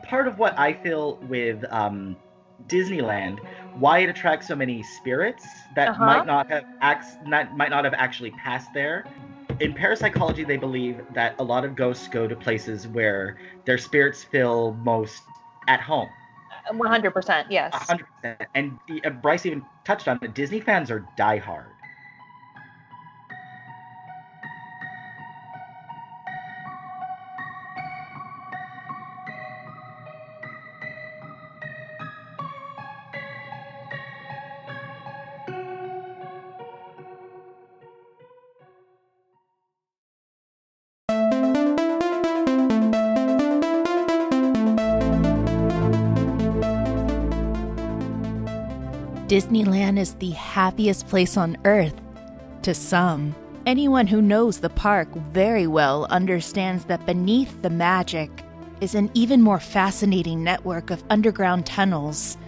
part of what I feel with Disneyland, why it attracts so many spirits that Uh-huh. might not have actually passed there. In parapsychology, they believe that a lot of ghosts go to places where their spirits feel most at home. 100%, yes. 100%. And Bryce even touched on it. Disney fans are diehard. Disneyland is the happiest place on earth, to some. Anyone who knows the park very well understands that beneath the magic is an even more fascinating network of underground tunnels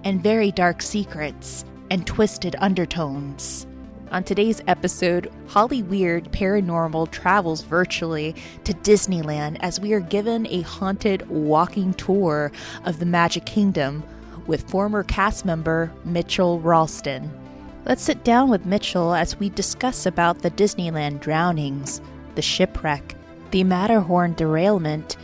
and very dark secrets and twisted undertones. On today's episode, Holly Weird Paranormal travels virtually to Disneyland as we are given a haunted walking tour of the Magic Kingdom with former cast member Mitchell Ralston. Let's sit down with Mitchell as we discuss about the Disneyland drownings, the shipwreck, the Matterhorn derailment,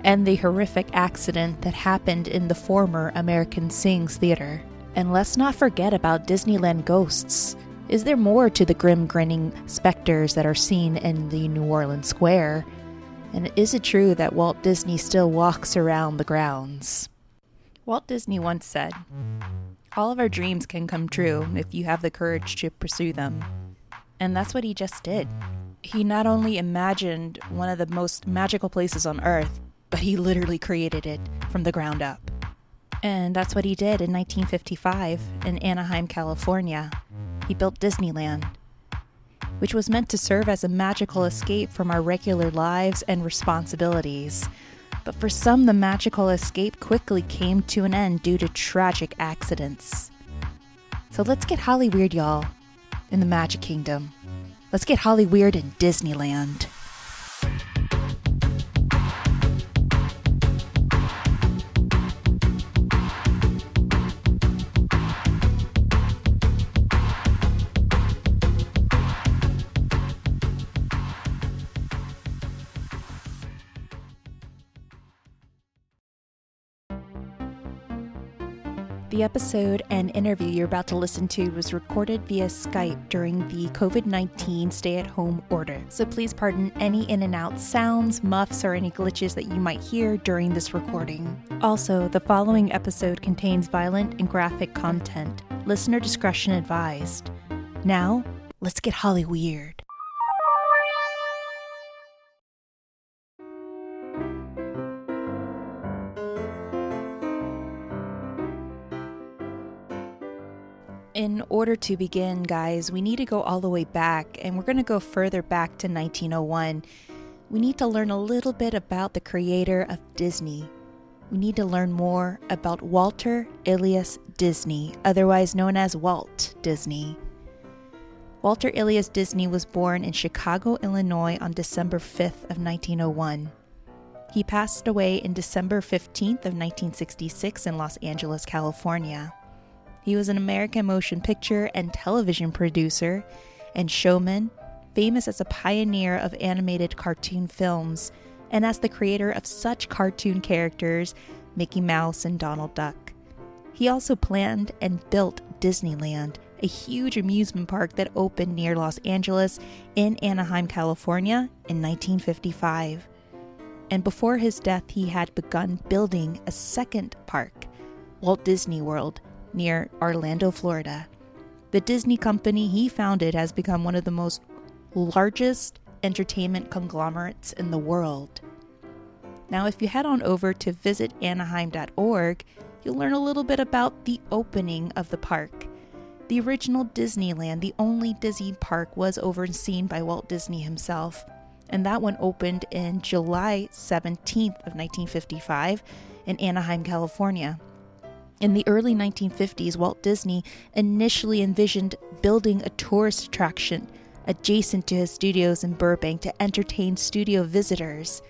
and the horrific accident that happened in the former American Sings Theater. And let's not forget about Disneyland ghosts. Is there more to the grim grinning spectres that are seen in the New Orleans Square? And is it true that Walt Disney still walks around the grounds? Walt Disney once said, "All of our dreams can come true if you have the courage to pursue them." And that's what he just did. He not only imagined one of the most magical places on earth, but he literally created it from the ground up. And that's what he did in 1955 in Anaheim, California. He built Disneyland, which was meant to serve as a magical escape from our regular lives and responsibilities. But for some, the magical escape quickly came to an end due to tragic accidents. So let's get Holly Weird, y'all, in the Magic Kingdom. Let's get Holly Weird in Disneyland. The episode and interview you're about to listen to was recorded via Skype during the COVID-19 stay-at-home order, so please pardon any in and out sounds, muffs, or any glitches that you might hear during this recording. Also, the following episode contains violent and graphic content. Listener discretion advised. Now, let's get Holly Weird. In order to begin, guys, we need to go all the way back, and we're going to go further back to 1901. We need to learn a little bit about the creator of Disney. We need to learn more about Walter Ilias Disney, otherwise known as Walt Disney. Walter Ilias Disney was born in Chicago, Illinois on December 5th of 1901. He passed away in December 15th of 1966 in Los Angeles, California. He was an American motion picture and television producer and showman, famous as a pioneer of animated cartoon films and as the creator of such cartoon characters Mickey Mouse and Donald Duck. He also planned and built Disneyland, a huge amusement park that opened near Los Angeles in Anaheim, California in 1955. And before his death, he had begun building a second park, Walt Disney World, near Orlando, Florida. The Disney company he founded has become one of the most largest entertainment conglomerates in the world. Now, if you head on over to visitanaheim.org, you'll learn a little bit about the opening of the park. The original Disneyland, the only Disney park, was overseen by Walt Disney himself, and that one opened in July 17th of 1955 in Anaheim, California. In the early 1950s, Walt Disney initially envisioned building a tourist attraction adjacent to his studios in Burbank to entertain studio visitors.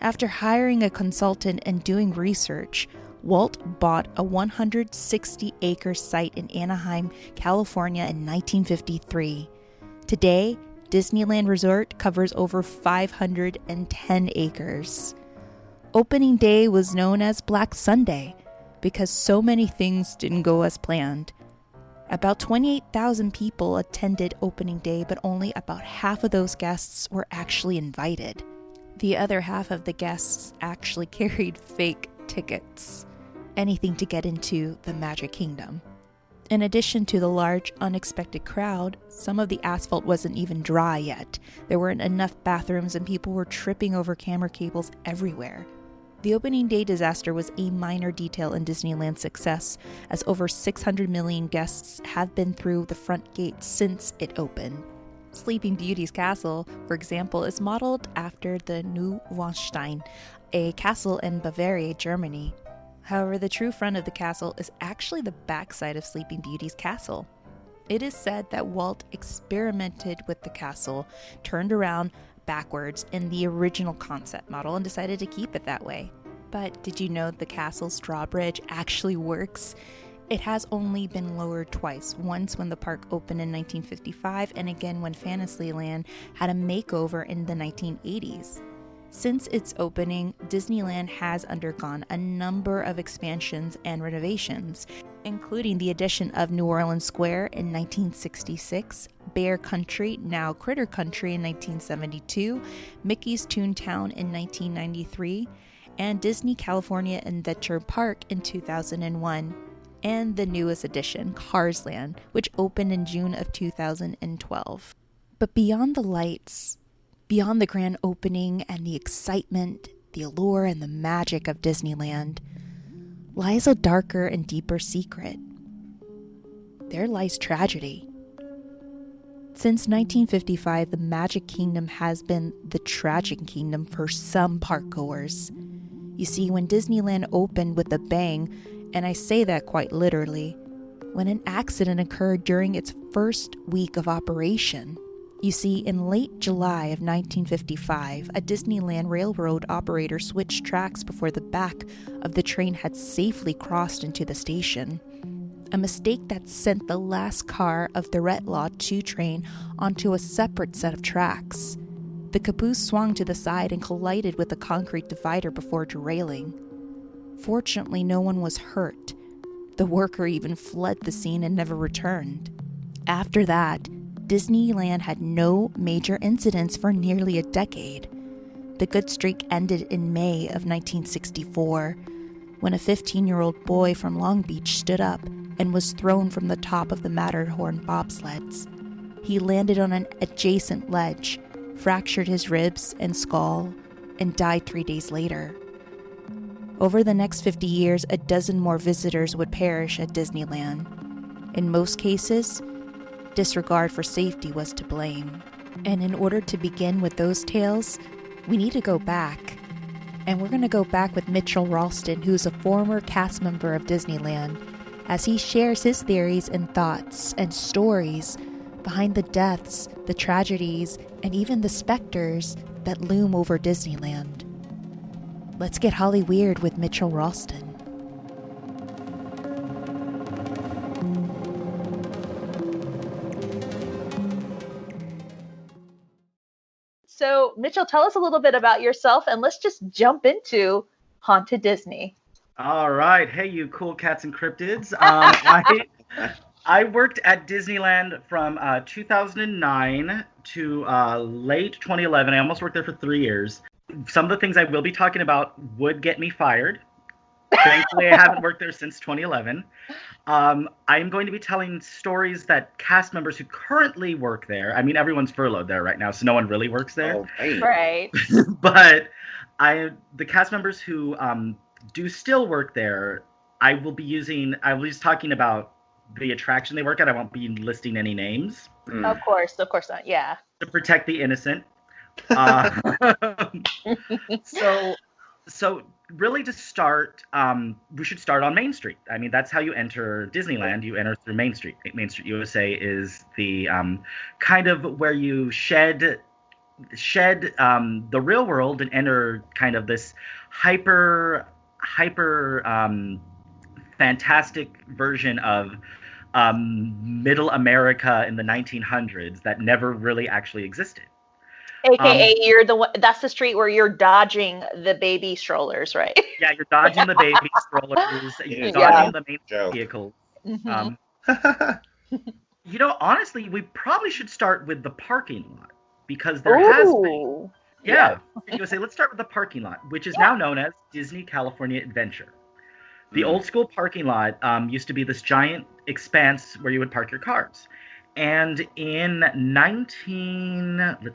After hiring a consultant and doing research, Walt bought a 160-acre site in Anaheim, California in 1953. Today, Disneyland Resort covers over 510 acres. Opening day was known as Black Sunday because so many things didn't go as planned. About 28,000 people attended opening day, but only about half of those guests were actually invited. The other half of the guests actually carried fake tickets, anything to get into the Magic Kingdom. In addition to the large, unexpected crowd, some of the asphalt wasn't even dry yet. There weren't enough bathrooms and people were tripping over camera cables everywhere. The opening day disaster was a minor detail in Disneyland's success, as over 600 million guests have been through the front gate since it opened. Sleeping Beauty's castle, for example, is modeled after the Neuschwanstein, a castle in Bavaria, Germany. However, the true front of the castle is actually the backside of Sleeping Beauty's castle. It is said that Walt experimented with the castle, turned around backwards in the original concept model, and decided to keep it that way. But did you know the castle's drawbridge actually works? It has only been lowered twice, once when the park opened in 1955 and again when Fantasyland had a makeover in the 1980s. Since its opening, Disneyland has undergone a number of expansions and renovations, including the addition of New Orleans Square in 1966, Bear Country, now Critter Country in 1972, Mickey's Toontown in 1993, and Disney California Adventure Park in 2001, and the newest addition, Cars Land, which opened in June of 2012. But beyond the lights, beyond the grand opening and the excitement, the allure, and the magic of Disneyland, lies a darker and deeper secret. There lies tragedy. Since 1955, the Magic Kingdom has been the tragic kingdom for some parkgoers. You see, when Disneyland opened with a bang, and I say that quite literally, when an accident occurred during its first week of operation. You see, in late July of 1955, a Disneyland railroad operator switched tracks before the back of the train had safely crossed into the station. A mistake that sent the last car of the Red Lot 2 train onto a separate set of tracks. The caboose swung to the side and collided with a concrete divider before derailing. Fortunately, no one was hurt. The worker even fled the scene and never returned. After that, Disneyland had no major incidents for nearly a decade. The good streak ended in May of 1964, when a 15-year-old boy from Long Beach stood up and was thrown from the top of the Matterhorn Bobsleds. He landed on an adjacent ledge, fractured his ribs and skull, and died 3 days later. Over the next 50 years, a dozen more visitors would perish at Disneyland. In most cases, disregard for safety was to blame. And in order to begin with those tales, we need to go back. And we're going to go back with Mitchell Ralston, who's a former cast member of Disneyland, as he shares his theories and thoughts and stories behind the deaths, the tragedies, and even the specters that loom over Disneyland. Let's get Holly weird with Mitchell Ralston. So, Mitchell, tell us a little bit about yourself, and let's just jump into Haunted Disney. All right. Hey, you cool cats and cryptids. I worked at Disneyland from 2009 to late 2011. I almost worked there for 3 years. Some of the things I will be talking about would get me fired. Thankfully, I haven't worked there since 2011. I am going to be telling stories that cast members who currently work there, I mean, everyone's furloughed there right now, so no one really works there. Oh, right. But the cast members who do still work there, I will be just talking about the attraction they work at. I won't be listing any names. Of course not, yeah. To protect the innocent. So really to start, we should start on Main Street. I mean, that's how you enter Disneyland. You enter through Main Street. Main Street USA is the kind of where you shed shed the real world and enter kind of this hyper fantastic version of middle America in the 1900s that never really actually existed. AKA, you're the one. That's the street where you're dodging the baby strollers, right? Yeah, you're dodging the baby strollers. You're dodging the main vehicles. You know, honestly, we probably should start with the parking lot because there has been. Yeah. You would say, let's start with the parking lot, which is now known as Disney California Adventure. The old school parking lot used to be this giant expanse where you would park your cars. And in let's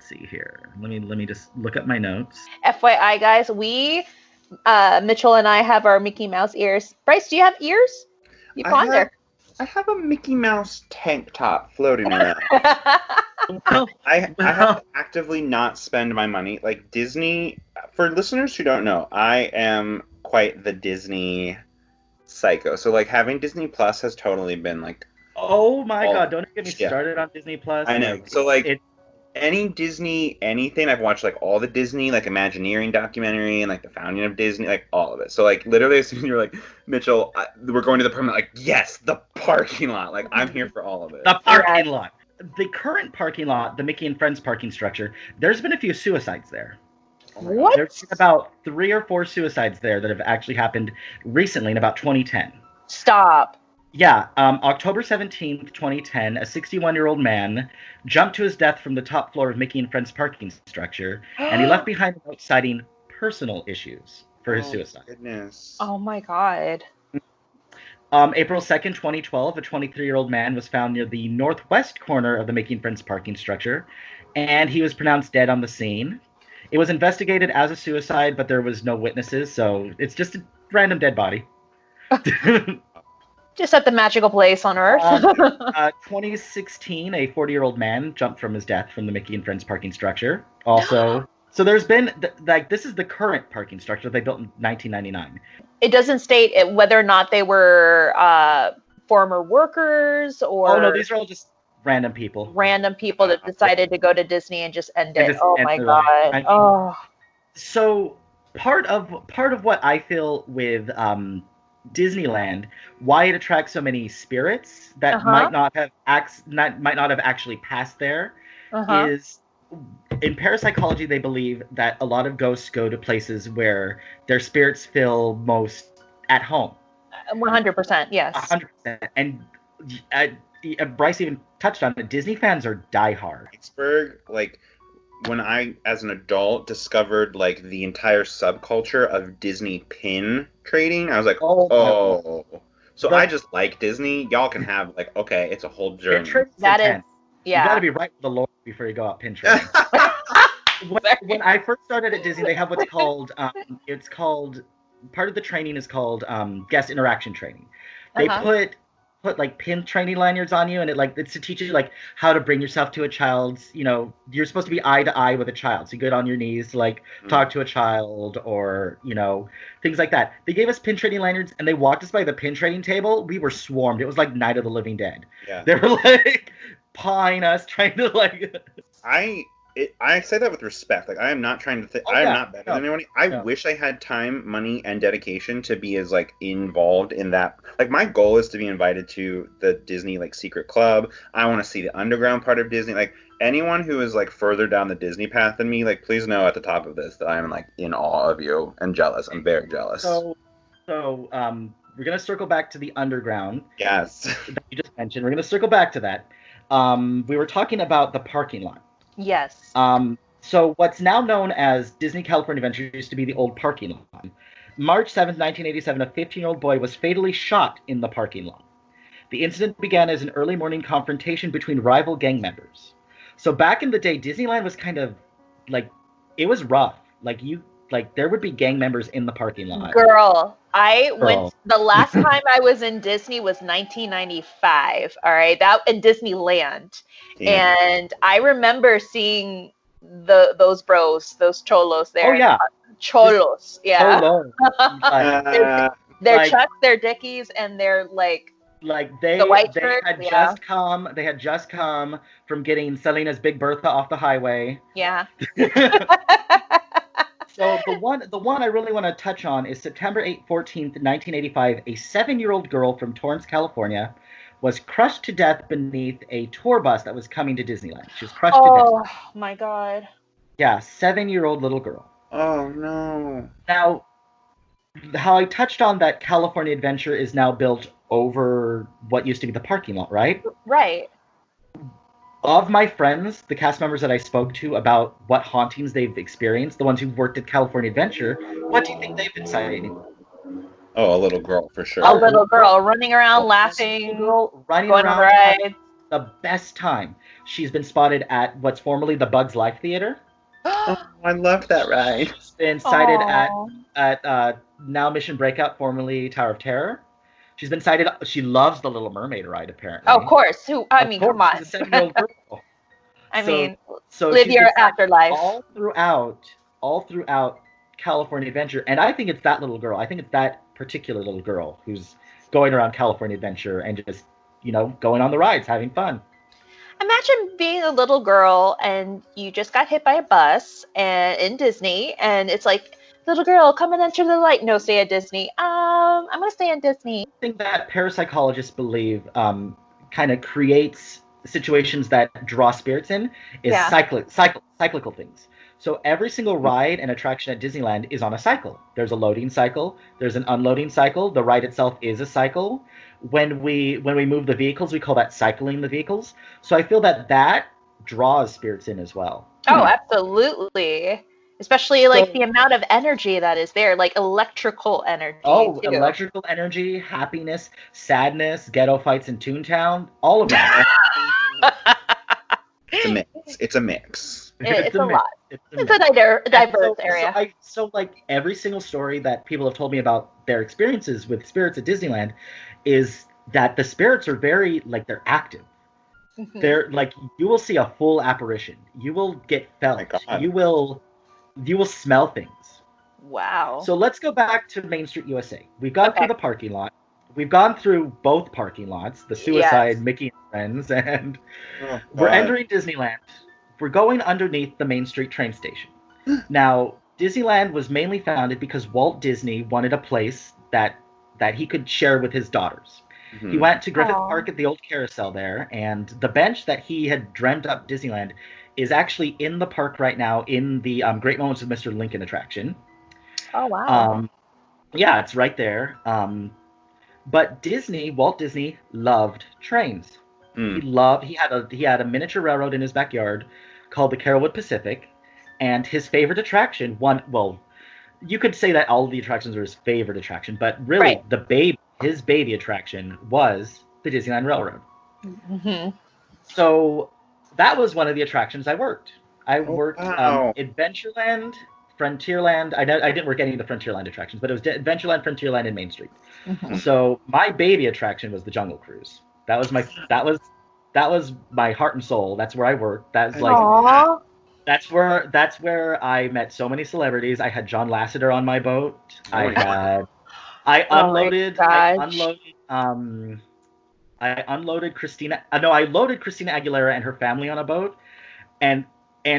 see here. Let me just look up my notes. FYI, guys, Mitchell and I have our Mickey Mouse ears. Bryce, do you have ears? You ponder. I have a Mickey Mouse tank top floating around. I have to actively not spend my money. Like Disney, for listeners who don't know, I am quite the Disney psycho. So like having Disney Plus has totally been like, oh my god, don't get me started on Disney Plus. I know. So like any Disney anything, I've watched like all the Disney like Imagineering documentary and like the founding of Disney, like all of it. So like literally as soon as you're like, Mitchell, we're going to the parking lot, like yes, the parking lot. Like I'm here for all of it. The parking lot. The current parking lot, the Mickey and Friends parking structure, there's been a few suicides there. What? There's been about 3 or 4 suicides there that have actually happened recently in about 2010. Stop. Yeah, October 17th, 2010, a 61-year-old man jumped to his death from the top floor of Mickey and Friends parking structure, and he left behind a note citing personal issues for his suicide. Goodness. Oh my god. April 2nd, 2012, a 23-year-old man was found near the northwest corner of the Mickey and Friends parking structure, and he was pronounced dead on the scene. It was investigated as a suicide, but there was no witnesses, so it's just a random dead body. Just at the magical place on Earth. 2016, a 40-year-old man jumped from his death from the Mickey and Friends parking structure. Also, so there's been, this is the current parking structure they built in 1999. It doesn't state whether or not they were former workers or... Oh, no, these are all just random people. Random people that decided to go to Disney and just end it. Oh, my God. So part of what I feel with... Disneyland, why it attracts so many spirits that might not have actually passed there, is in parapsychology they believe that a lot of ghosts go to places where their spirits feel most at home. 100%, yes. 100%. And Bryce even touched on it. Disney fans are diehard. Pittsburgh, like when I, as an adult, discovered like the entire subculture of Disney pin trading, I was like, oh. So I just like Disney. Y'all can have like, okay, it's a whole journey. That is, yeah. You got to be right with the Lord before you go out pin trading. when I first started at Disney, they have what's called, part of the training is called guest interaction training. They put like pin training lanyards on you, and it's to teach you like how to bring yourself to a child's, you're supposed to be eye to eye with a child, so you get on your knees to like talk to a child, or things like that. They gave us pin trading lanyards, and they walked us by the pin trading table. We were swarmed. It was like Night of the Living Dead. Yeah. They were like pawing us, trying to like I say that with respect. Like, I am not trying to I am not better than anyone. I wish I had time, money, and dedication to be as, like, involved in that. Like, my goal is to be invited to the Disney, like, secret club. I want to see the underground part of Disney. Like, anyone who is, like, further down the Disney path than me, like, please know at the top of this that I am, like, in awe of you and jealous. I'm very jealous. So we're going to circle back to the underground. Yes. That you just mentioned. We're going to circle back to that. We were talking about the parking lot. Yes. So what's now known as Disney California Adventure used to be the old parking lot. March 7th, 1987, a 15-year-old boy was fatally shot in the parking lot. The incident began as an early morning confrontation between rival gang members. So back in the day, Disneyland was kind of like, it was rough. There would be gang members in the parking lot. Girl, the last time I was in Disney was 1995. All right, that in Disneyland. Yeah. And I remember seeing those bros, those cholos there. Oh yeah, cholos. Yeah. Cholos. They're Chucks, they're Dickies, and they're like Like they had just come from getting Selena's Big Bertha off the highway. Yeah. So the one I really want to touch on is September 14th, 1985. A 7-year-old girl from Torrance, California, was crushed to death beneath a tour bus that was coming to Disneyland. She was crushed to death. Oh my God. Yeah, 7-year-old little girl. Oh no. Now, how I touched on that California Adventure is now built over what used to be the parking lot, right? Right. Of my friends, the cast members that I spoke to about what hauntings they've experienced, the ones who've worked at California Adventure, what do you think they've been citing? Oh, a little girl for sure. A little girl running around, laughing, running going around, on rides. The best time. She's been spotted at what's formerly the Bugs Life Theater. Oh, I loved that ride. She's been cited at now Mission Breakout, formerly Tower of Terror. She's been cited. She loves the Little Mermaid ride, apparently. Oh, of course. Come on. She's a 7-year-old girl. So live your afterlife. All throughout California Adventure, and I think it's that little girl. I think it's that particular little girl who's going around California Adventure and just, going on the rides, having fun. Imagine being a little girl and you just got hit by a bus in Disney, and it's like, little girl, come and enter the light. No, stay at Disney. I'm gonna stay in Disney. I think that parapsychologists believe kind of creates situations that draw spirits in is cyclical things. So every single ride and attraction at Disneyland is on a cycle. There's a loading cycle. There's an unloading cycle. The ride itself is a cycle. When we move the vehicles, we call that cycling the vehicles. So I feel that draws spirits in as well. Oh, absolutely. Especially like the amount of energy that is there, like electrical energy. Oh, too. Electrical energy, happiness, sadness, ghetto fights in Toontown, all of that. It's a mix. It's a lot. It's a diverse area. So like every single story that people have told me about their experiences with spirits at Disneyland is that the spirits are very, like, they're active. Mm-hmm. They're like, you will see a full apparition. You will get felt. You will smell things. Wow. So let's go back to Main Street USA. We've gone through the parking lot. We've gone through both parking lots, the Suicide, Mickey and Friends, and we're entering Disneyland. We're going underneath the Main Street train station. Now, Disneyland was mainly founded because Walt Disney wanted a place that he could share with his daughters. Mm-hmm. He went to Griffith Park at the old carousel there, and the bench that he had dreamt up Disneyland is actually in the park right now in the Great Moments of Mr. Lincoln attraction. Oh, wow. Yeah, it's right there. But Walt Disney loved trains. He had a miniature railroad in his backyard called the Carrollwood Pacific, and his favorite attraction, you could say that all of the attractions were his favorite attraction, but really his baby attraction was the Disneyland Railroad. Mm-hmm. So that was one of the attractions I worked. I worked Adventureland, Frontierland. I didn't work any of the Frontierland attractions, but it was Adventureland, Frontierland, and Main Street. Mm-hmm. So my baby attraction was the Jungle Cruise. That was my heart and soul. That's where I worked. That's where I met so many celebrities. I had John Lasseter on my boat. I unloaded Christina. I loaded Christina Aguilera and her family on a boat, and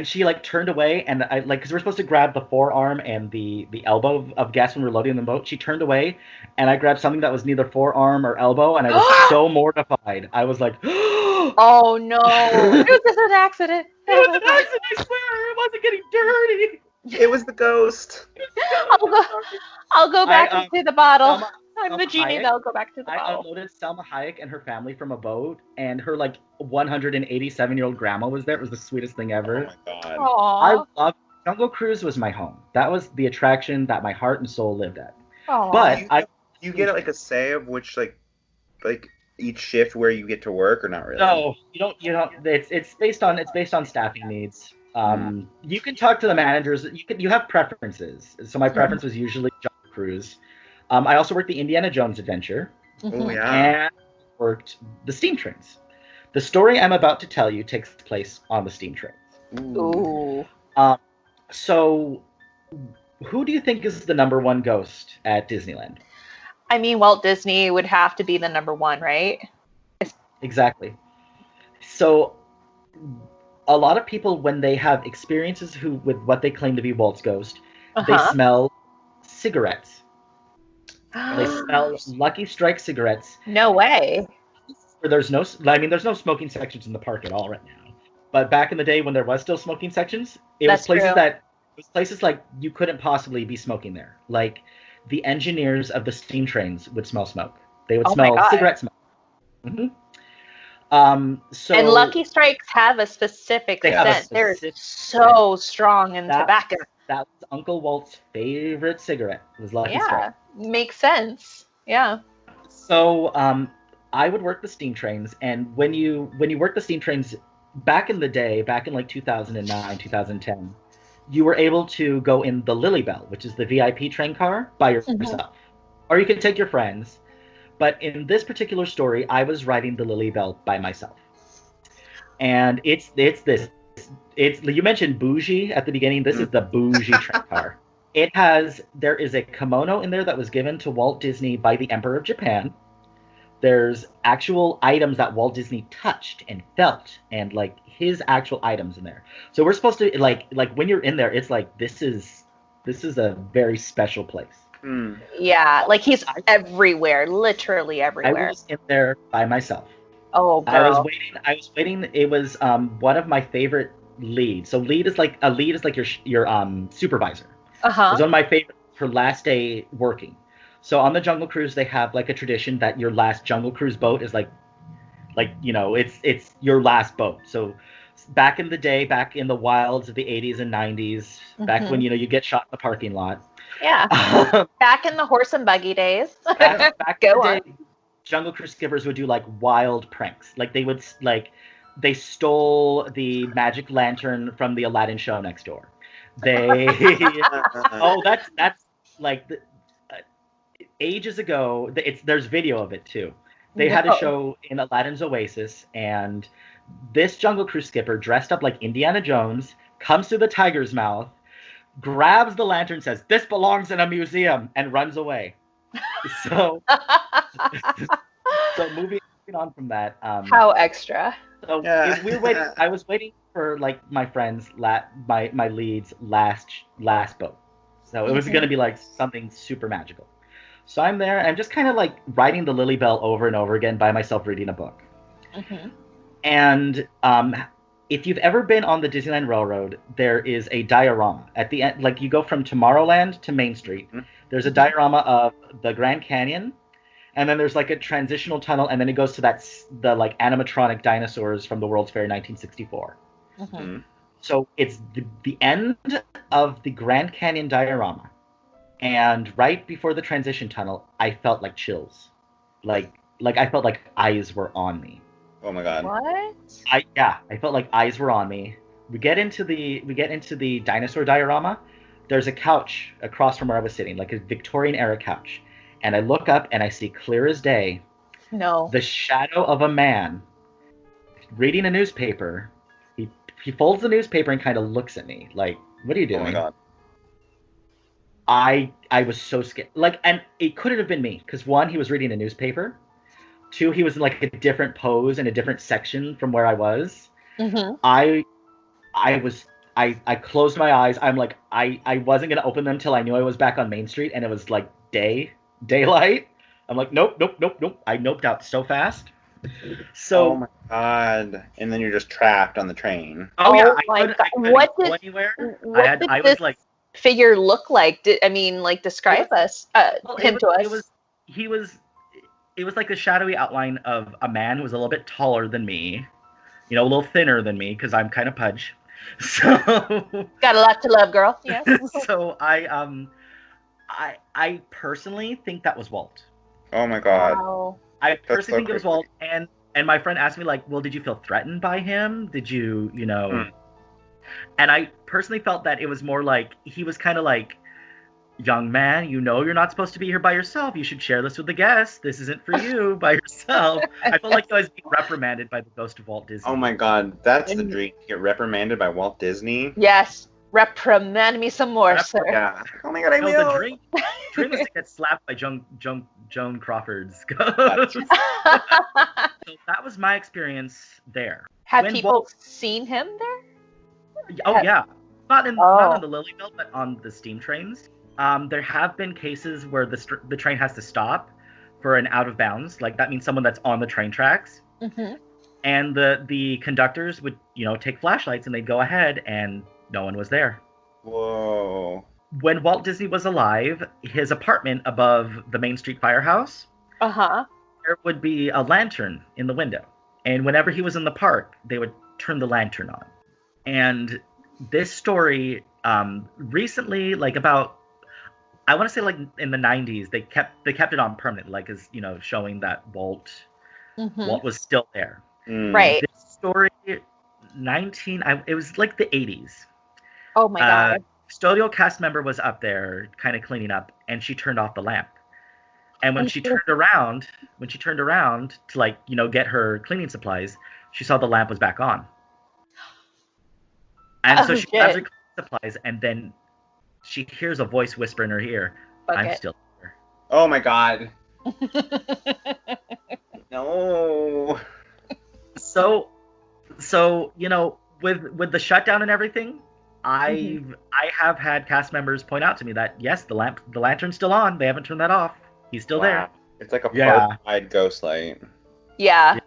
she turned away, and I because we're supposed to grab the forearm and the elbow of guests when we're loading the boat. She turned away, and I grabbed something that was neither forearm or elbow, and I was so mortified. I was like, "Oh no, it was just an accident." It was an accident. I swear, it wasn't getting dirty. It was the ghost. I'll go back into the bottle. I'm the genie. I'll go back to the bottle. I unloaded Selma Hayek and her family from a boat, and her 187-year-old grandma was there. It was the sweetest thing ever. Oh my god! Aww. I loved Jungle Cruise. Was my home. That was the attraction that my heart and soul lived at. Aww. But you get a say of which like each shift where you get to work, or not really? No, you don't. It's based on staffing needs. You can talk to the managers. You have preferences. So my preference was usually Jungle Cruise. I also worked the Indiana Jones adventure. Oh yeah. And worked the steam trains. The story I'm about to tell you takes place on the steam trains. Ooh. So who do you think is the number one ghost at Disneyland? I mean, Walt Disney would have to be the number one, right? Exactly. So a lot of people, when they have experiences with what they claim to be Walt's ghost, they smell cigarettes. They smell Lucky Strike cigarettes. No way. There's no smoking sections in the park at all right now. But back in the day when there was still smoking sections, it was places like you couldn't possibly be smoking there. Like the engineers of the steam trains would smell smoke. They would smell cigarette smoke. Mm-hmm. And Lucky Strikes have a specific scent. They're so strong in tobacco. That was Uncle Walt's favorite cigarette. Was Lucky Strike. Yeah, makes sense. Yeah. So I would work the steam trains, and when you work the steam trains back in the day, back in like 2009, 2010, you were able to go in the Lily Bell, which is the VIP train car, by yourself, or you could take your friends. But in this particular story, I was riding the Lily Bell by myself. And it's you mentioned bougie at the beginning. This is the bougie train car. There is a kimono in there that was given to Walt Disney by the Emperor of Japan. There's actual items that Walt Disney touched and felt, and like his actual items in there. So we're supposed to like when you're in there, it's like this is a very special place. Yeah, like he's everywhere, literally everywhere. I was in there by myself. Oh, girl. I was waiting. It was one of my favorite leads. So lead is like your supervisor. It was one of my favorites for last day working. So on the Jungle Cruise, they have like a tradition that your last Jungle Cruise boat is like it's your last boat. So back in the day, back in the wilds of the 80s and 90s, back when you get shot in the parking lot. Yeah. Back in the horse and buggy days. back in the day, Jungle Cruise skippers would do like wild pranks. Like they stole the magic lantern from the Aladdin show next door. That's like ages ago. There's video of it too. They had a show in Aladdin's Oasis, and this Jungle Cruise skipper dressed up like Indiana Jones comes through the tiger's mouth, grabs the lantern, says, "This belongs in a museum," and runs away. So moving on from that. How extra. So we're waiting. I was waiting for like my friends, my leads last boat. So it was going to be like something super magical. So I'm there. I'm just kind of like riding the Lily Bell over and over again by myself, reading a book. And if you've ever been on the Disneyland Railroad, there is a diorama at the end. Like you go from Tomorrowland to Main Street. There's a diorama of the Grand Canyon, and then there's like a transitional tunnel, and then it goes to the like animatronic dinosaurs from the World's Fair 1964. So it's the end of the Grand Canyon diorama, and right before the transition tunnel, I felt like chills, like I felt like eyes were on me. Oh my god! What? I felt like eyes were on me. We get into the dinosaur diorama. There's a couch across from where I was sitting, like a Victorian era couch, and I look up and I see clear as day. No. The shadow of a man reading a newspaper. He folds the newspaper and kind of looks at me like, "What are you doing?" Oh my god! I was so scared. Like, and it couldn't have been me because one, he was reading a newspaper. Two, he was in like a different pose in a different section from where I was. I closed my eyes. I'm like, I wasn't gonna open them till I knew I was back on Main Street and it was like daylight. I'm like, nope. I noped out so fast. So, oh my god! And then you're just trapped on the train. Oh yeah, I couldn't go anywhere. I was like, figure look like? Describe him to us. It was like the shadowy outline of a man who was a little bit taller than me, a little thinner than me because I'm kind of pudge. So got a lot to love, girl. Yes. So I personally think that was Walt. Oh my god. Wow. I personally think it was Walt, and my friend asked me like, well, did you feel threatened by him? Did you, And I personally felt that it was more like he was kind of like, young man, you're not supposed to be here by yourself. You should share this with the guests. This isn't for you by yourself. I felt like I was being reprimanded by the ghost of Walt Disney. Oh my god, that's the dream. Get reprimanded by Walt Disney. Yes. Reprimand me some more, sir. Yeah. Oh my god, I will. The dream is to get slapped by Joan Crawford's ghost. So that was my experience there. Have people seen him there? Oh yeah, not in the Lily Belt, but on the steam trains. There have been cases where the train has to stop for an out of bounds. Like that means someone that's on the train tracks. Mm-hmm. And the conductors would, take flashlights and they'd go ahead and no one was there. Whoa. When Walt Disney was alive, his apartment above the Main Street Firehouse, there would be a lantern in the window. And whenever he was in the park, they would turn the lantern on. And this story, recently, like about, I want to say like in the 90s, they kept it on permanent, like as, showing that Walt was still there. Right. This story, it was like the 80s. Oh my God. Custodial cast member was up there kind of cleaning up, and she turned off the lamp. And when she turned around to like, get her cleaning supplies, she saw the lamp was back on. And so she grabs her cleaning supplies, and then she hears a voice whisper in her ear, I'm still here. Oh my God. No. So with the shutdown and everything, I have had cast members point out to me that yes, the lantern's still on. They haven't turned that off. He's still there. It's like a park-wide ghost light. Yeah.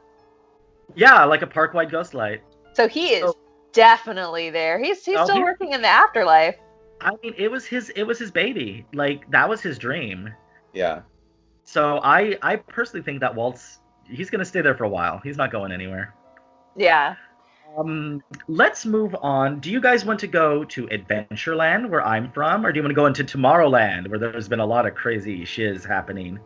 Yeah, like a park-wide ghost light. So he is definitely there. He's still working in the afterlife. I mean, it was his baby. Like that was his dream. Yeah. So I personally think that he's gonna stay there for a while. He's not going anywhere. Yeah. Let's move on. Do you guys want to go to Adventureland, where I'm from, or do you want to go into Tomorrowland, where there's been a lot of crazy shiz happening?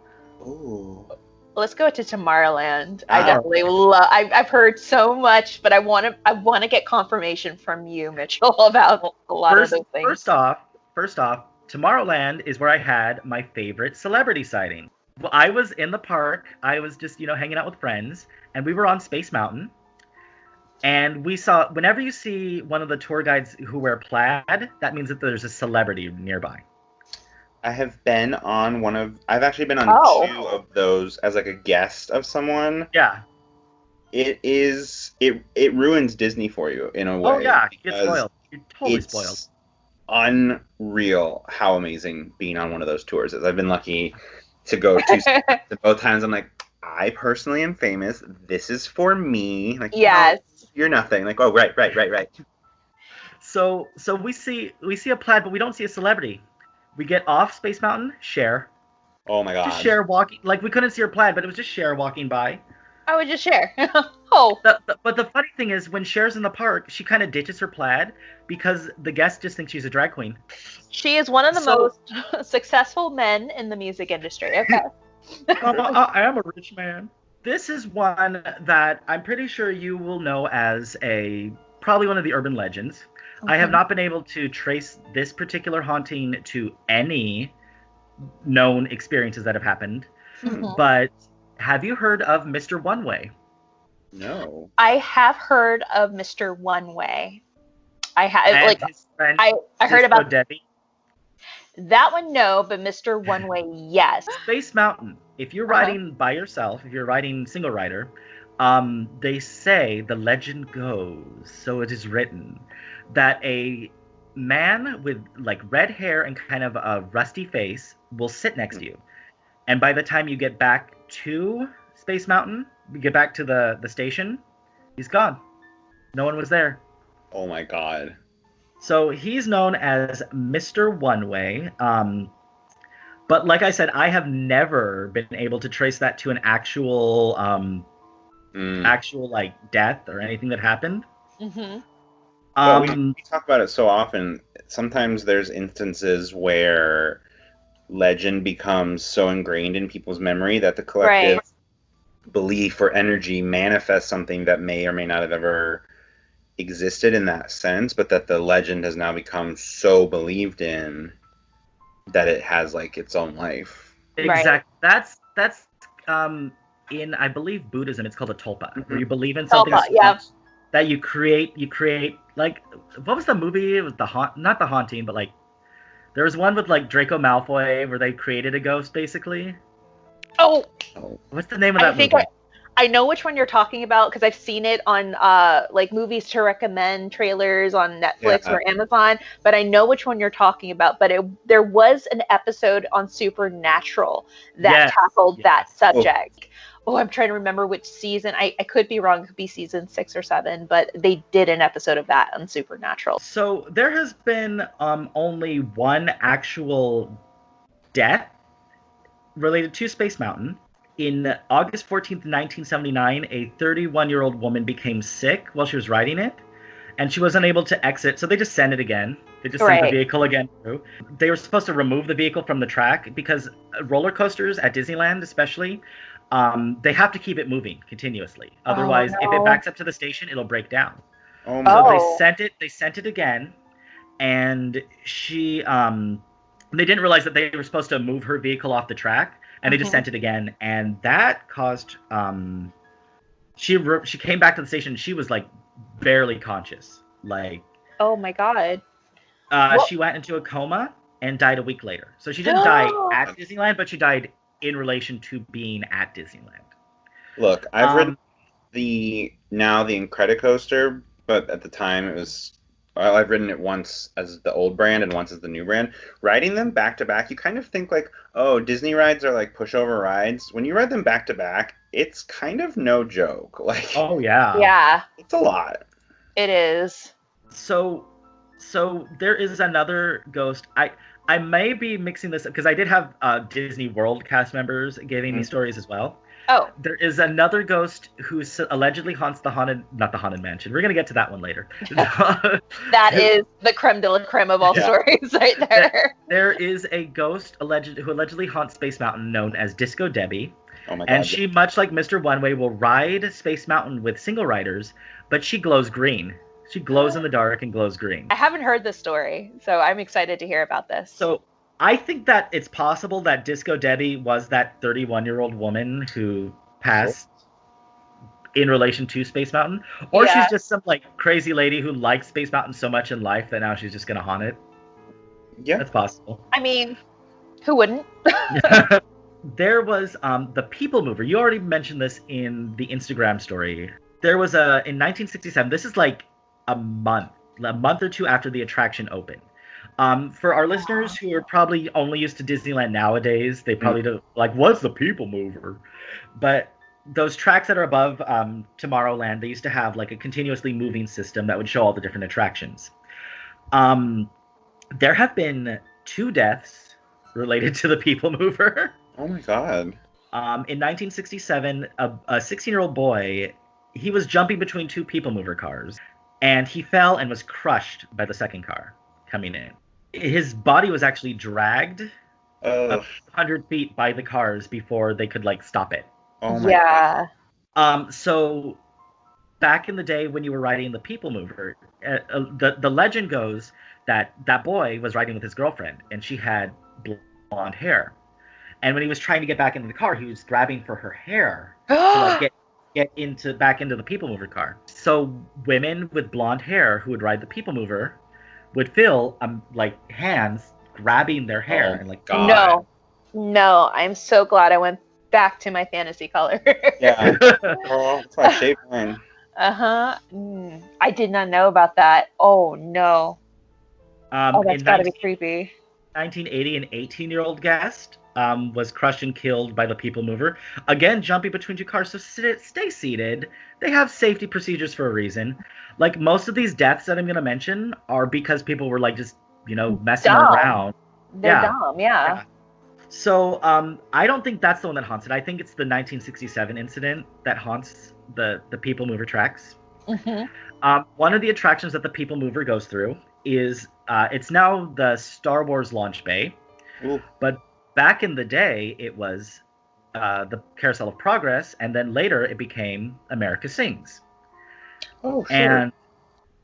Ooh. Let's go to Tomorrowland. I definitely love. I've heard so much, but I want to get confirmation from you, Mitchell, about a lot of those things. First off, Tomorrowland is where I had my favorite celebrity sighting. Well, I was in the park. I was just hanging out with friends, and we were on Space Mountain. And we saw, whenever you see one of the tour guides who wear plaid, that means that there's a celebrity nearby. I've actually been on 2 of those as like a guest of someone. Yeah. It ruins Disney for you in a way. Oh yeah, you get spoiled. You're totally spoiled. Unreal how amazing being on one of those tours is. I've been lucky to go to both times. I'm like, I personally am famous. This is for me. Like, yes. No, you're nothing. Like, oh, right. So we see a plaid, but we don't see a celebrity. We get off Space Mountain, Cher. Oh my God. Just Cher walking. Like we couldn't see her plaid, but it was just Cher walking by. I would just Cher. Oh. But the funny thing is, when Cher's in the park, she kind of ditches her plaid because the guests just think she's a drag queen. She is one of the most successful men in the music industry. Okay. I am a rich man. This is one that I'm pretty sure you will know as probably one of the urban legends. Mm-hmm. I have not been able to trace this particular haunting to any known experiences that have happened. Mm-hmm. But have you heard of Mr. One Way? No. I have heard of Mr. One Way. I have I heard about Debbie. That one, no, but Mr. One Way, yes. Space Mountain. If you're riding by yourself, if you're riding single rider, they say, the legend goes, so it is written, that a man with like red hair and kind of a rusty face will sit next to you. And by the time you get back to Space Mountain, you get back to the station, he's gone. No one was there. Oh my God. So he's known as Mr. One Way. But like I said, I have never been able to trace that to an actual like death or anything that happened. Mm-hmm. We talk about it so often. Sometimes there's instances where legend becomes so ingrained in people's memory that the collective belief or energy manifests something that may or may not have ever existed in that sense, but that the legend has now become so believed in that it has like its own life. Exactly. That's in, I believe, Buddhism. It's called a tulpa, where you believe in something that you create like, what was the movie? It was not the Haunting, but like there was one with like Draco Malfoy where they created a ghost basically. Oh, what's the name of that movie? I know which one you're talking about because I've seen it on like movies to recommend trailers on Netflix or Amazon, but I know which one you're talking about. But there was an episode on Supernatural that tackled that subject. Oh, I'm trying to remember which season. I could be wrong. It could be season 6 or 7, but they did an episode of that on Supernatural. So there has been only one actual death related to Space Mountain. In August 14th, 1979, a 31-year-old woman became sick while she was riding it, and she was unable to exit, so they just sent it again. They just sent the vehicle again through. They were supposed to remove the vehicle from the track because roller coasters at Disneyland especially, they have to keep it moving continuously. Otherwise, if it backs up to the station, it'll break down. So they sent it again, and she they didn't realize that they were supposed to move her vehicle off the track. And they just sent it again, and that caused. She came back to the station. And she was like barely conscious. Like. Oh my god. She went into a coma and died a week later. So she didn't die at Disneyland, but she died in relation to being at Disneyland. Look, I've ridden the Incredicoaster, but at the time it was. Well, I've ridden it once as the old brand and once as the new brand. Riding them back to back, you kind of think like, oh, Disney rides are like pushover rides. When you ride them back to back, it's kind of no joke. Like, oh yeah, yeah, it's a lot. It is. So there is another ghost. I may be mixing this up because I did have Disney World cast members giving me stories as well. Oh. There is another ghost who allegedly haunts not the Haunted Mansion. We're going to get to that one later. That is the creme de la creme of all stories right there. There is a ghost who allegedly haunts Space Mountain known as Disco Debbie. Oh my God. And she, much like Mr. One Way, will ride Space Mountain with single riders, but she glows green. She glows in the dark and glows green. I haven't heard this story, so I'm excited to hear about this. So I think that it's possible that Disco Debbie was that 31-year-old woman who passed in relation to Space Mountain. Or she's just some like crazy lady who likes Space Mountain so much in life that now she's just going to haunt it. Yeah. That's possible. I mean, who wouldn't? There was the People Mover. You already mentioned this in the Instagram story. There was in 1967, this is like a month or two after the attraction opened. For our listeners who are probably only used to Disneyland nowadays, they probably don't like, what's the People Mover? But those tracks that are above Tomorrowland, they used to have like a continuously moving system that would show all the different attractions. There have been 2 deaths related to the People Mover. Oh my God. In 1967, a 16-year-old boy, he was jumping between 2 People Mover cars, and he fell and was crushed by the second car coming in. His body was actually dragged 100 feet by the cars before they could like stop it. Oh my God. So back in the day when you were riding the People Mover, the legend goes that that boy was riding with his girlfriend and she had blonde hair. And when he was trying to get back into the car, he was grabbing for her hair to like get back into the People Mover car. So women with blonde hair who would ride the People Mover would feel like hands grabbing their hair and like, God. No, I'm so glad I went back to my fantasy color. Yeah. Oh, that's my shape line. I did not know about that. Oh no. That's gotta be creepy. 1980, an 18-year-old guest was crushed and killed by the People Mover. Again, jumping between 2 cars, so stay seated. They have safety procedures for a reason. Like, most of these deaths that I'm going to mention are because people were, like, just, messing around. They're dumb, yeah. So, I don't think that's the one that haunts it. I think it's the 1967 incident that haunts the People Mover tracks. One of the attractions that the People Mover goes through is, it's now the Star Wars launch bay. Ooh. But back in the day, it was the Carousel of Progress, and then later it became America Sings. Oh, sure.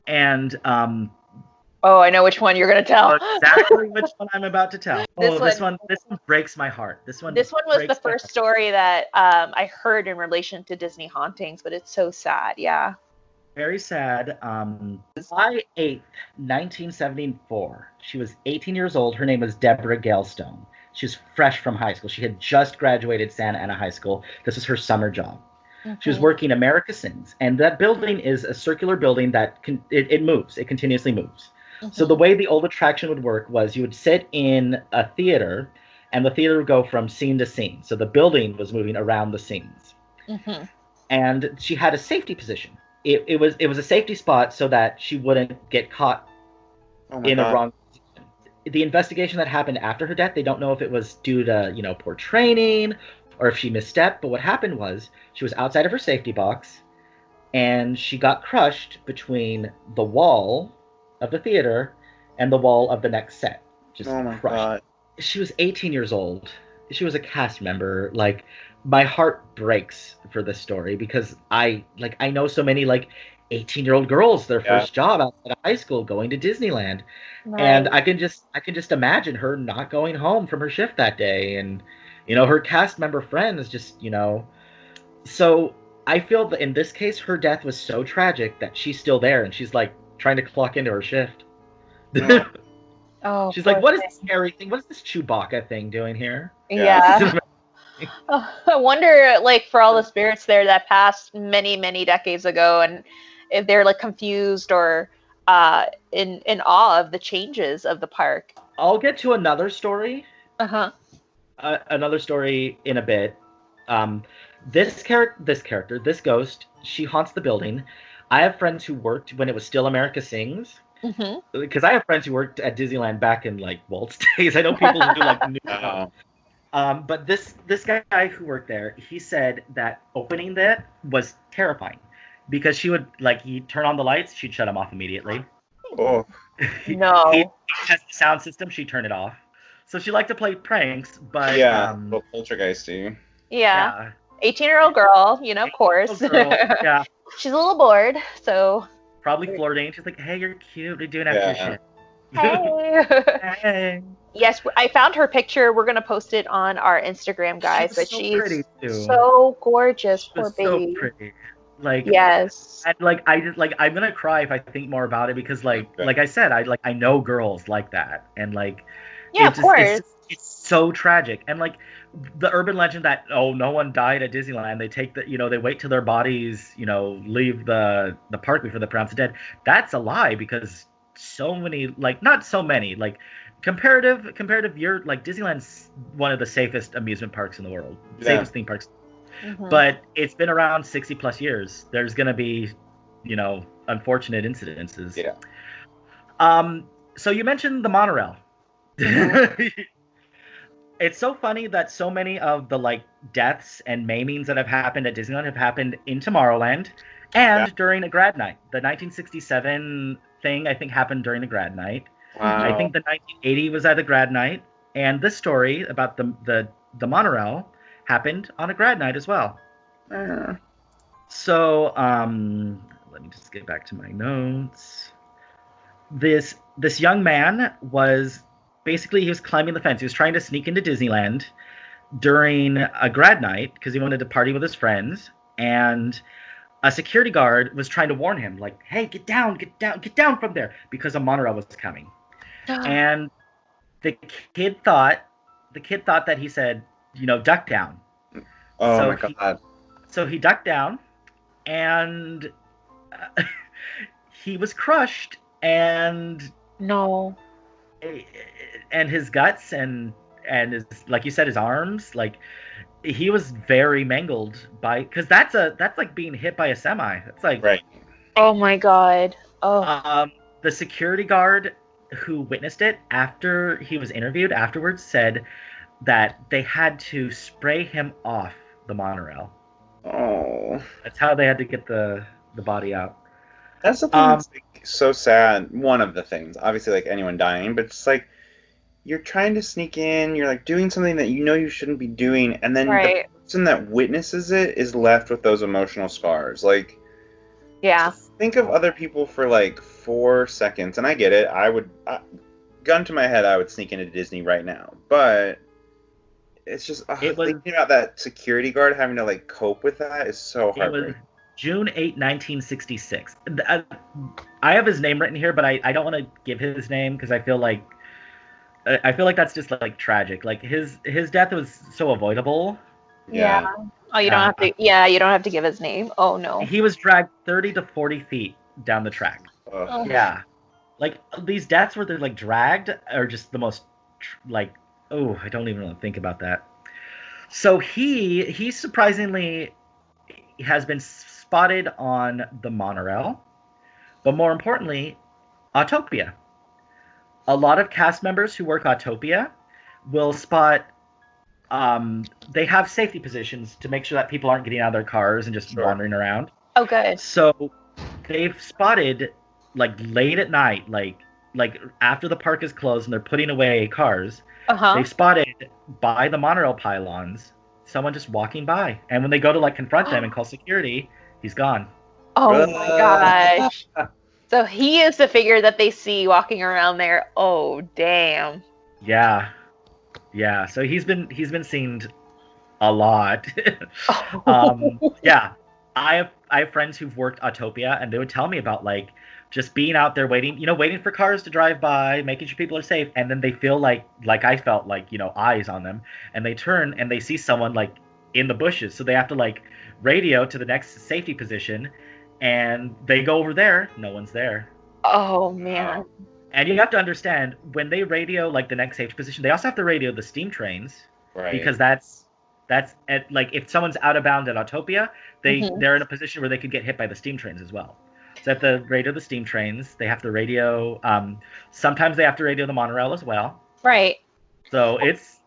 And I know which one you're gonna tell. Exactly which one I'm about to tell. This one breaks my heart. This one was the first story that I heard in relation to Disney hauntings, but it's so sad. Yeah. Very sad. July 8th, 1974. She was 18 years old. Her name was Deborah Galestone. She was fresh from high school. She had just graduated Santa Ana High School. This was her summer job. She was working America Sings, and that building is a circular building that it moves. It continuously moves. So the way the old attraction would work was you would sit in a theater, and the theater would go from scene to scene. So the building was moving around the scenes. And she had a safety position. It was a safety spot so that she wouldn't get caught in a wrong position. The investigation that happened after her death, they don't know if it was due to, poor training or if she misstepped, but what happened was she was outside of her safety box and she got crushed between the wall of the theater and the wall of the next set. Just crushed. God. She was 18 years old. She was a cast member. Like, my heart breaks for this story because I know so many 18-year-old girls, their first job outside of high school, going to Disneyland. Right. And I can just imagine her not going home from her shift that day, and her cast member friends just, So I feel that in this case, her death was so tragic that she's still there, and she's trying to clock into her shift. She's like, what is this scary thing? What is this Chewbacca thing doing here? Yeah. I wonder, for all the spirits there that passed many, many decades ago, and if they're confused or in awe of the changes of the park. I'll get to another story. Another story in a bit. This ghost, she haunts the building. I have friends who worked when it was still America Sings. Because I have friends who worked at Disneyland back in Walt's days. I know people who do new. But this guy who worked there, he said that opening that was terrifying because she would he'd turn on the lights, she'd shut them off immediately. Oh no! He has the sound system, she'd turn it off. So she liked to play pranks, but little poltergeisty. Yeah. 18-year-old girl, of course. Girl, yeah. She's a little bored, so probably flirting. She's like, "Hey, you're cute. You're doing after your shit." Hey. Yes, I found her picture. We're gonna post it on our Instagram, guys. But she's so gorgeous, poor baby. So pretty. Yes. And I'm gonna cry if I think more about it because like I said, I know girls like that, and of course. It's so tragic, and the urban legend that no one died at Disneyland. They take they wait till their bodies leave the park before they're pronounced dead. That's a lie because so many not so many comparative you're Disneyland's one of the safest amusement parks in the world, safest theme parks, but it's been around 60 plus years. There's gonna be unfortunate incidences. So you mentioned the monorail. It's so funny that so many of the deaths and maimings that have happened at Disneyland have happened in Tomorrowland and during a grad night. The 1967 thing I think happened during the grad night. Wow. I think the 1980 was at a grad night, and this story about the monorail happened on a grad night as well. So let me just get back to my notes. This young man was basically, he was climbing the fence. He was trying to sneak into Disneyland during a grad night because he wanted to party with his friends, and a security guard was trying to warn him, "Hey, get down from there," because a monorail was coming. And the kid thought that he said, duck down. Oh my God. So he ducked down, and he was crushed, and and his guts and his, like you said, his arms, he was very mangled because that's being hit by a semi. It's right. Oh my God. Oh. The security guard who witnessed it after he was interviewed afterwards said that they had to spray him off the monorail. Oh. That's how they had to get the body out. That's the thing that's so sad. One of the things, obviously, anyone dying, but it's you're trying to sneak in, you're doing something that you shouldn't be doing, and then the person that witnesses it is left with those emotional scars. Think of other people for 4 seconds, and I get it. Gun to my head, I would sneak into Disney right now, but it's just thinking about that security guard having to cope with that is so heartbreaking. June 8, 1966. I have his name written here, but I don't want to give his name because I feel I feel like that's just like tragic. Like his death was so avoidable. Yeah. Oh, you don't have to. Yeah, you don't have to give his name. Oh no. He was dragged 30 to 40 feet down the track. Oh. Yeah. Like these deaths where they're like dragged are just the most like, oh, I don't even want to think about that. So he surprisingly has been spotted on the monorail, but more importantly, Autopia. A lot of cast members who work Autopia will spot. They have safety positions to make sure that people aren't getting out of their cars and just wandering around. Oh, good. So they've spotted, like late at night, like after the park is closed and they're putting away cars. They've spotted by the monorail pylons someone just walking by, and when they go to like confront them and call security, he's gone. Oh my gosh. So he is the figure that they see walking around there. Oh damn. Yeah. So he's been seen a lot. Yeah. I have friends who've worked Autopia, and they would tell me about like just being out there waiting for cars to drive by, making sure people are safe, and then they feel like I felt like, eyes on them, and they turn and they see someone like in the bushes, so they have to like radio to the next safety position, and they go over there, no one's there. Oh man. And you have to understand, when they radio like the next safety position, they also have to radio the steam trains, right? Because that's like if someone's out of bounds at Autopia, they're in a position where they could get hit by the steam trains as well. So they have to radio the steam trains. They have to radio. Sometimes they have to radio the monorail as well. Right. So it's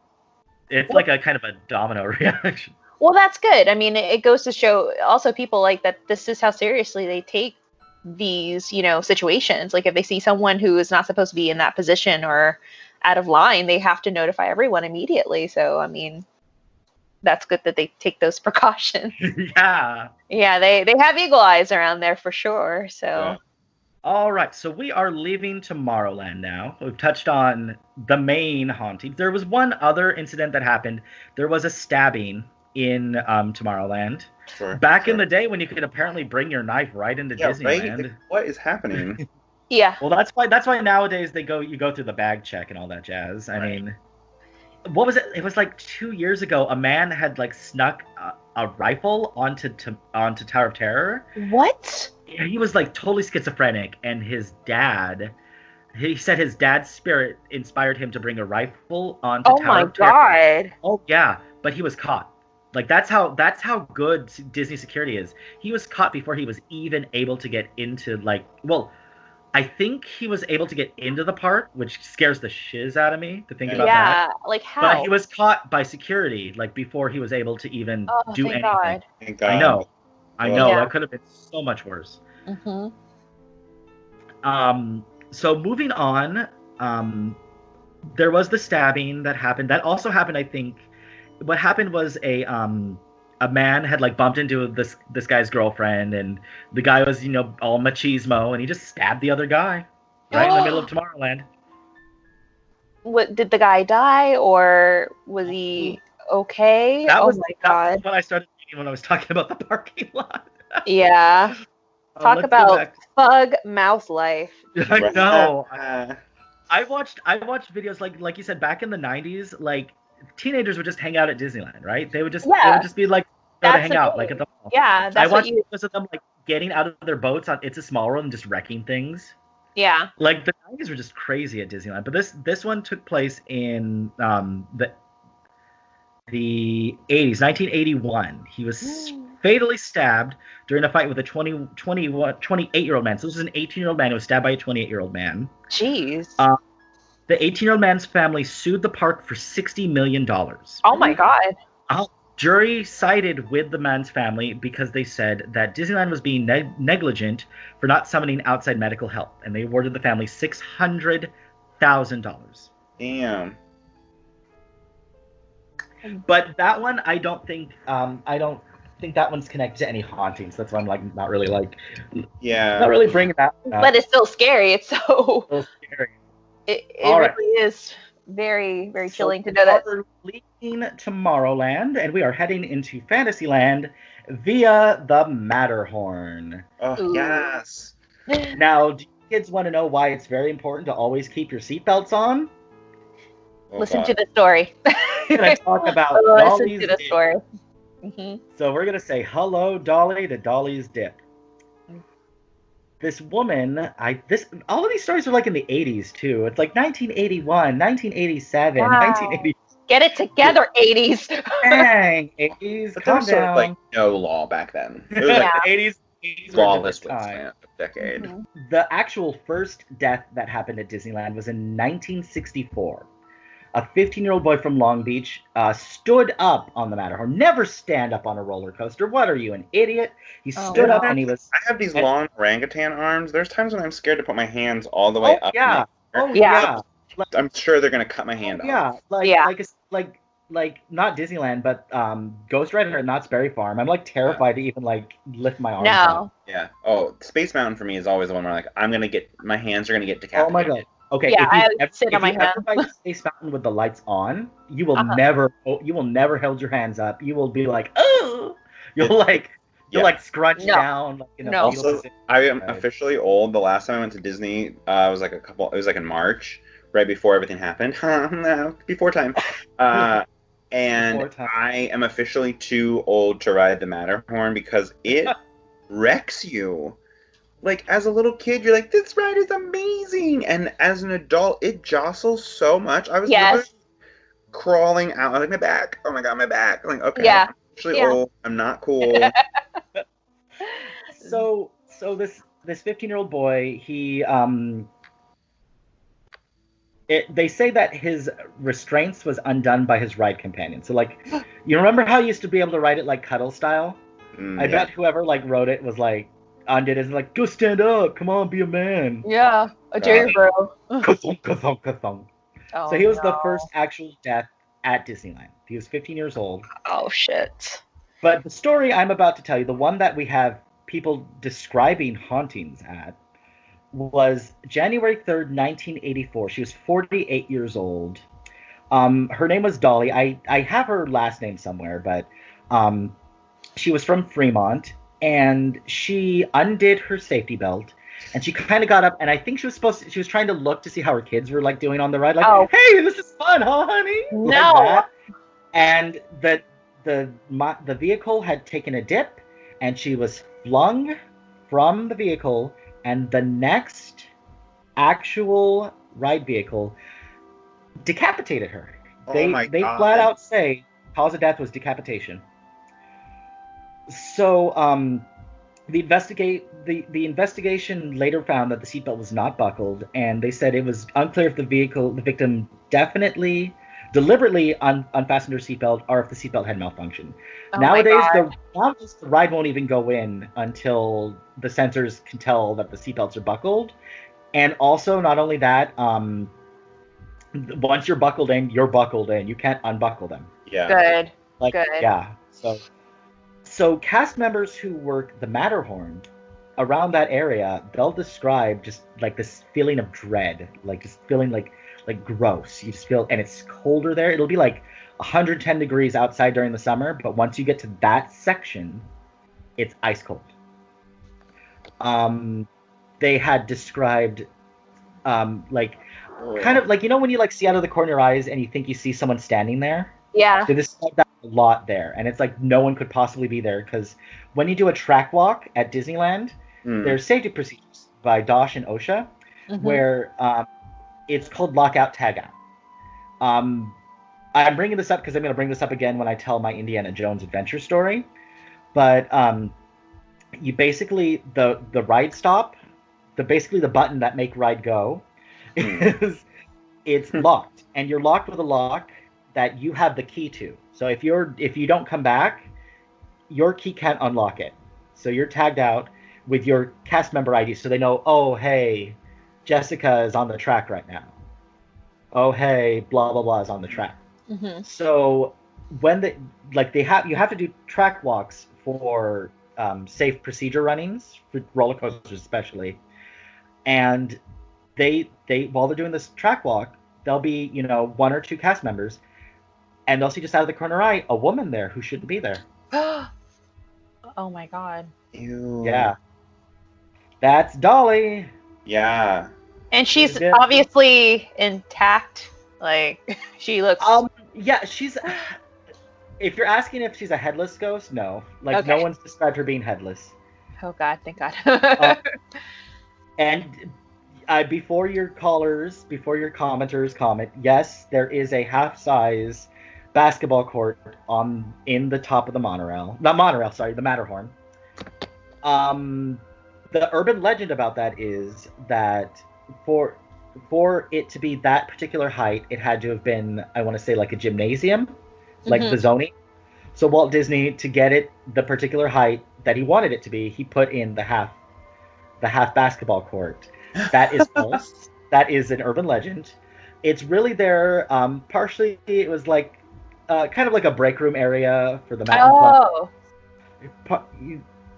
like a kind of a domino reaction. Well, that's good. I mean, it goes to show also people like that. This is how seriously they take these, situations. Like if they see someone who is not supposed to be in that position or out of line, they have to notify everyone immediately. So, I mean, that's good that they take those precautions. Yeah. Yeah, they have eagle eyes around there for sure. So. Yeah. All right, so we are leaving Tomorrowland now. We've touched on the main haunting. There was one other incident that happened. There was a stabbing in Tomorrowland. Back in the day when you could apparently bring your knife right into Disneyland. Right? What is happening? Yeah. Well, that's why nowadays you go through the bag check and all that jazz. I mean, what was it? It was like 2 years ago. A man had like snuck a rifle onto Tower of Terror. What? Yeah, he was like totally schizophrenic, and his dad. He said his dad's spirit inspired him to bring a rifle onto Tower of Terror. Oh my god! Oh yeah, but he was caught. Like that's how good Disney security is. He was caught before he was even able to get into I think he was able to get into the park, which scares the shiz out of me to think about that. Yeah, like how? But he was caught by security like before he was able to even do anything. God. Thank God. I know. Yeah. That could have been so much worse. Mm-hmm. So moving on, there was the stabbing that happened. That also happened, I think. What happened was a man had like bumped into this guy's girlfriend, and the guy was all machismo, and he just stabbed the other guy right in the middle of Tomorrowland. What, did the guy die, or was he okay? That was God. what I started thinking when I was talking about the parking lot. Yeah. Talk about thug mouth life. I know. I watched videos like you said back in the 90s, like teenagers would just hang out at Disneyland, right? They would just be like go to hang out like at the mall. Yeah, that's I watched videos of them like getting out of their boats on It's a Small World and just wrecking things. Yeah. Like the 90s were just crazy at Disneyland, but this one took place in the 80s, 1981. He was fatally stabbed during a fight with a 28-year-old man. So this is an 18-year-old man who was stabbed by a 28-year-old man. Jeez. The 18-year-old man's family sued the park for $60 million. Oh my God. Jury sided with the man's family because they said that Disneyland was being negligent for not summoning outside medical help, and they awarded the family $600,000. Damn. But that one, I don't think that one's connected to any hauntings. That's why I'm like not really bringing that up. But it's still scary. It's so scary. It really is very, very chilling to know that. We're leaving Tomorrowland, and we are heading into Fantasyland via the Matterhorn. Oh, yes. Now, do you kids want to know why it's very important to always keep your seatbelts on? Listen to the story. We're going to talk about Listen Dolly's to the Dip. story. Mm-hmm. So we're going to say hello, Dolly, to Dolly's Dip. This woman, all of these stories are like in the 80s too. It's like 1981, 1987, Wow. 1980. Get it together, 80s. Dang, 80s, But there calm was sort of down. like no law back then. It was like The 80s were a lawless different time. span of decade. Mm-hmm. The actual first death that happened at Disneyland was in 1964. A 15-year-old boy from Long Beach stood up on the Matterhorn. Never stand up on a roller coaster. What are you, an idiot? He stood up and he was... I have these long orangutan arms. There's times when I'm scared to put my hands all the way up. Yeah. In the Yeah. air. I'm sure they're gonna cut my hand off. Yeah. Like not Disneyland, but Ghost Rider at Knott's Berry Farm. I'm like terrified to even like lift my arms up. No. Yeah. Oh, Space Mountain for me is always the one where like my hands are gonna get decapitated. Oh my god. Okay, Yeah, I if sit on my you ever hand. ride Space Mountain with the lights on, you will never hold your hands up. You will be like, oh, you'll like scrunch down. Like, in a fetal Also, position. I am officially old. The last time I went to Disney, it was like in March, right before everything happened. No, before time. And Before time. I am officially too old to ride the Matterhorn because it wrecks you. Like, as a little kid, you're like, this ride is amazing. And as an adult, it jostles so much. I was literally crawling out. I was like, my back. Oh my god, my back. I'm like, okay, I'm actually old. I'm not cool. So this 15-year-old boy, he they say that his restraints was undone by his ride companion. So like, you remember how you used to be able to ride it like cuddle style? I bet whoever like wrote it was like undid it and like, go stand up, come on, be a man. Yeah, a Jerry bro. Ka-thunk, ka-thunk, ka-thunk. Oh, So he was the first actual death at Disneyland. He was 15 years old. Oh shit. But the story I'm about to tell you, the one that we have people describing hauntings at, was January 3rd, 1984. She was 48 years old. Her name was Dolly. I have her last name somewhere, but she was from Fremont, and she undid her safety belt, and she kind of got up, and I think she was trying to look to see how her kids were like doing on the ride, like, hey, this is fun, huh, honey? No. Like that. And the vehicle had taken a dip, and she was flung from the vehicle, and the next actual ride vehicle decapitated her. They flat out say cause of death was decapitation. So the investigation later found that the seatbelt was not buckled, and they said it was unclear if the victim deliberately unfastened her seatbelt, or if the seatbelt had malfunctioned. Nowadays the ride won't even go in until the sensors can tell that the seatbelts are buckled. And also, not only that, once you're buckled in, you're buckled in. You can't unbuckle them. Yeah. Good. Good. Yeah. So cast members who work the Matterhorn around that area, they'll describe just like this feeling of dread, like just feeling like gross. You just feel, and it's colder there. It'll be like 110 degrees outside during the summer, but once you get to that section, it's ice cold. They had described like kind of like, you know when you like see out of the corner of your eyes and you think you see someone standing there? Yeah. They described that a lot there, and it's like no one could possibly be there, because when you do a track walk at Disneyland, there's safety procedures by DOSH and OSHA, where it's called lockout tagout. I'm bringing this up because I'm going to bring this up again when I tell my Indiana Jones adventure story. But you basically the ride stop, the button that make ride go, is it's locked, and you're locked with a lock that you have the key to. So if you don't come back, your key can't unlock it. So you're tagged out with your cast member ID, so they know, oh hey, Jessica is on the track right now. Oh hey, blah blah blah is on the track. So when you have to do track walks for safe procedure runnings for roller coasters especially, and they while they're doing this track walk, there'll be one or two cast members, and they'll see just out of the corner eye a woman there who shouldn't be there. Oh my god. Ew. Yeah. That's Dolly. Yeah. And she's obviously intact. Like, she looks. Yeah, she's. If you're asking if she's a headless ghost, no. Like, Okay. no one's described her being headless. Oh God, thank God. And before your commenters comment, yes, there is a half-size basketball court in the top of the monorail. Not monorail, sorry, the Matterhorn. The urban legend about that is that for it to be that particular height, it had to have been, I want to say, like a gymnasium, like the zoning. So Walt Disney, to get it the particular height that he wanted it to be, he put in the half basketball court. That is false. That is an urban legend. It's really there. Partially, it was like kind of like a break room area for the mountain club.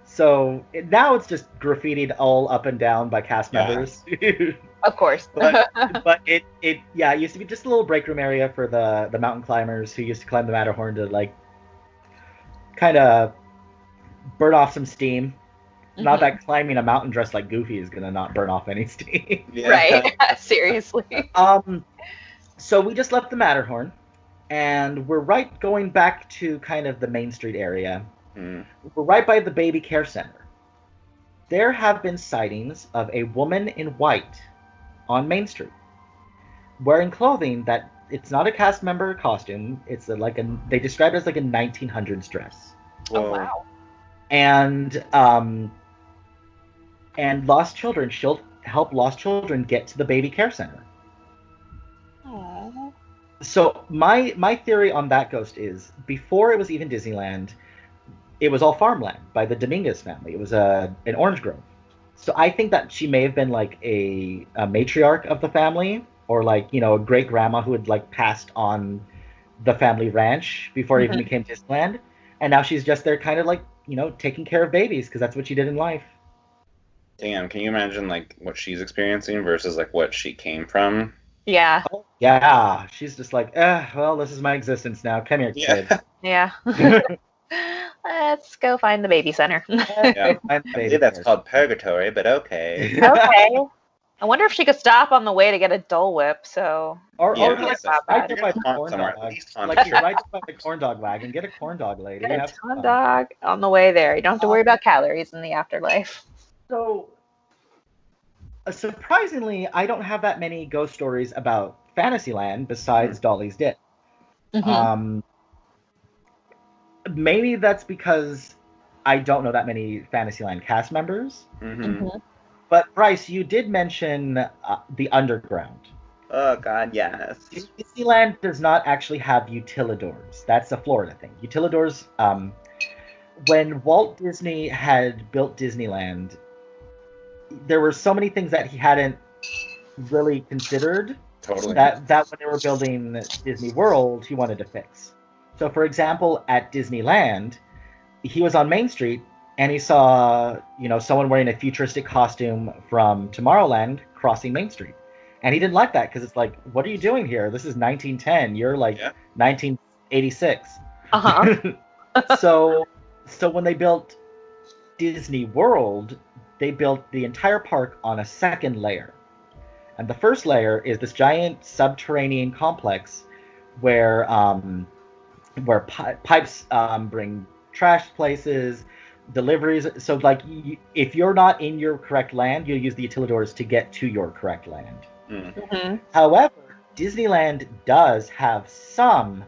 So now it's just graffitied all up and down by cast members. Of course. but it used to be just a little break room area for the mountain climbers who used to climb the Matterhorn to like kind of burn off some steam. Not that climbing a mountain dressed like Goofy is gonna not burn off any steam. Yeah. Right. Seriously. So we just left the Matterhorn, and we're going back to kind of the Main Street area. We're right by the baby care center. There have been sightings of a woman in white on Main Street, wearing clothing that it's not a cast member costume. It's they describe it as like a 1900s dress. Whoa. Oh wow. And lost children. She'll help lost children get to the baby care center. Aww. So my theory on that ghost is, before it was even Disneyland, it was all farmland by the Dominguez family. It was an orange grove. So I think that she may have been like a matriarch of the family, or like, you know, a great grandma who had like passed on the family ranch before it even became Disneyland. And now she's just there kind of like, you know, taking care of babies because that's what she did in life. Damn, can you imagine like what she's experiencing versus like what she came from? Yeah. Oh, yeah. She's just like, well, this is my existence now. Come here, kid. Yeah. Let's go find the baby center. Yeah. I believe that's called purgatory, but okay. Okay. I wonder if she could stop on the way to get a Dole Whip. So. Or Yeah, like, that's right bad. there by the corn Somewhere, dog. at least on Like, the right by the corn dog wagon. Get a corn dog, lady. Get a Have some ton fun. dog on the way there. You don't have to worry about calories in the afterlife. So, surprisingly, I don't have that many ghost stories about Fantasyland besides Dolly's Dit. Maybe that's because I don't know that many Fantasyland cast members. But Bryce, you did mention the underground. Oh God, yes. Disneyland does not actually have utilidors. That's a Florida thing. Utilidors. When Walt Disney had built Disneyland, there were so many things that he hadn't really considered. Totally. That when they were building Disney World, he wanted to fix. So, for example, at Disneyland, he was on Main Street and he saw, you know, someone wearing a futuristic costume from Tomorrowland crossing Main Street, and he didn't like that because it's like, what are you doing here? This is 1910. You're like 1986. So when they built Disney World, they built the entire park on a second layer. And the first layer is this giant subterranean complex where pipes bring trash places, deliveries. So, like, if you're not in your correct land, you'll use the utilidors to get to your correct land. However, Disneyland does have some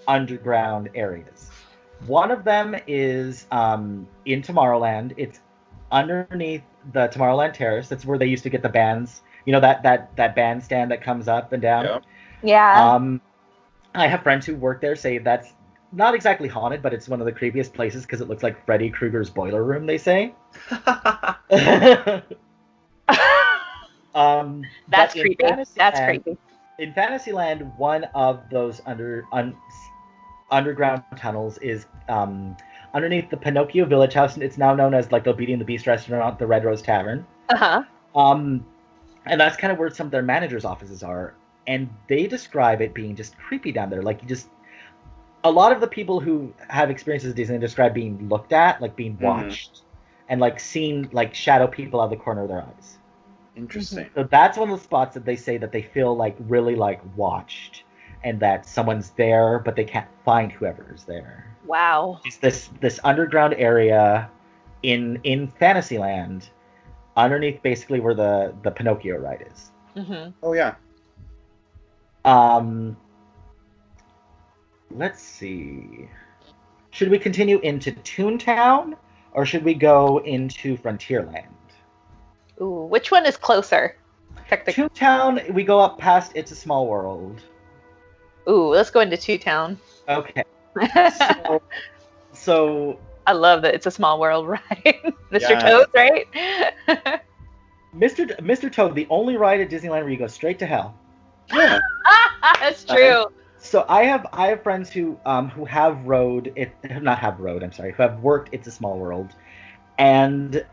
underground areas. One of them is in Tomorrowland. It's underneath the Tomorrowland Terrace. That's where they used to get the bands. You know, that bandstand that comes up and down. Yeah. I have friends who work there say that's not exactly haunted, but it's one of the creepiest places because it looks like Freddy Krueger's boiler room, they say. That's creepy. That's creepy. In Fantasyland, one of those underground tunnels is underneath the Pinocchio Village House. It's now known as like the Beauty and the Beast restaurant, the Red Rose Tavern. And that's kind of where some of their managers' offices are. And they describe it being just creepy down there. Like, a lot of the people who have experiences at Disney describe being looked at, like being watched, and like seeing like shadow people out of the corner of their eyes. Interesting. So that's one of the spots that they say that they feel like really like watched, and that someone's there, but they can't find whoever is there. Wow. It's this underground area in Fantasyland, underneath basically where the Pinocchio ride is. Mm-hmm. Oh yeah. Let's see. Should we continue into Toontown, or should we go into Frontierland? Ooh, which one is closer? Toontown, we go up past It's a Small World. Ooh, let's go into Toontown. Okay. So I love that It's a Small World ride. Mr. Yeah. Toad, right? Mr. Toad, the only ride at Disneyland where you go straight to hell. Yeah. That's true. So I have friends who have rode it, who have worked It's a Small World, and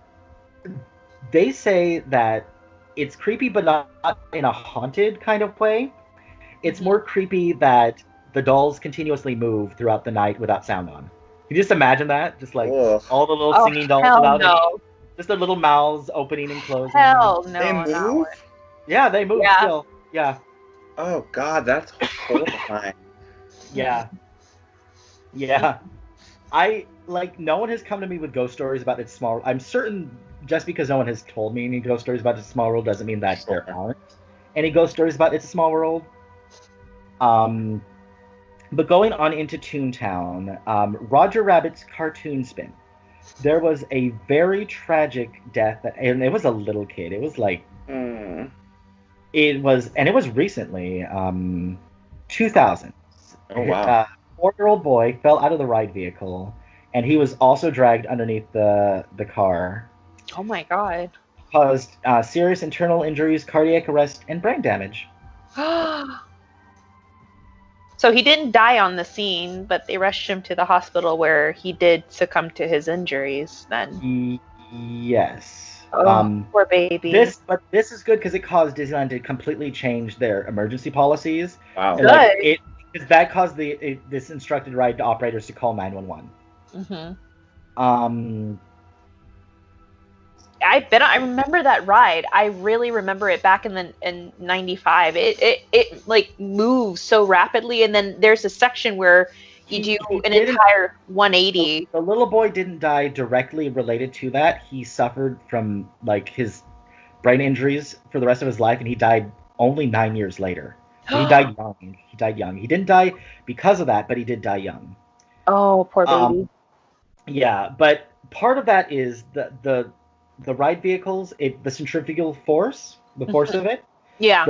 they say that it's creepy, but not in a haunted kind of way. It's more creepy that the dolls continuously move throughout the night without sound on. Can you just imagine that? Just like all the little singing dolls without just their little mouths opening and closing. Hell no. They move? Yeah, they move still. Yeah. Oh god, that's horrifying. Yeah. Yeah. No one has come to me with ghost stories about It's Small. I'm certain just because no one has told me any ghost stories about It's a Small World doesn't mean that there aren't any ghost stories about It's a Small World. But going on into Toontown, Roger Rabbit's cartoon spin. There was a very tragic death, and it was a little kid. It was like, it was recently, 2000. Oh wow! A 4-year-old boy fell out of the ride vehicle, and he was also dragged underneath the car. Oh my god! Caused serious internal injuries, cardiac arrest, and brain damage. So he didn't die on the scene, but they rushed him to the hospital where he did succumb to his injuries then. Yes. Oh, poor baby. This is good because it caused Disneyland to completely change their emergency policies. Wow. Good. Because that caused this instructed ride operators to call 911. Mm-hmm. I remember that ride. I really remember it back in 95. It like moves so rapidly, and then there's a section where you do an entire 180. The little boy didn't die directly related to that. He suffered from like his brain injuries for the rest of his life, and he died only 9 years later. So he died young. He didn't die because of that, but he did die young. Oh, poor baby. Yeah, but part of that is the ride vehicles, the centrifugal force, the force of it. Yeah.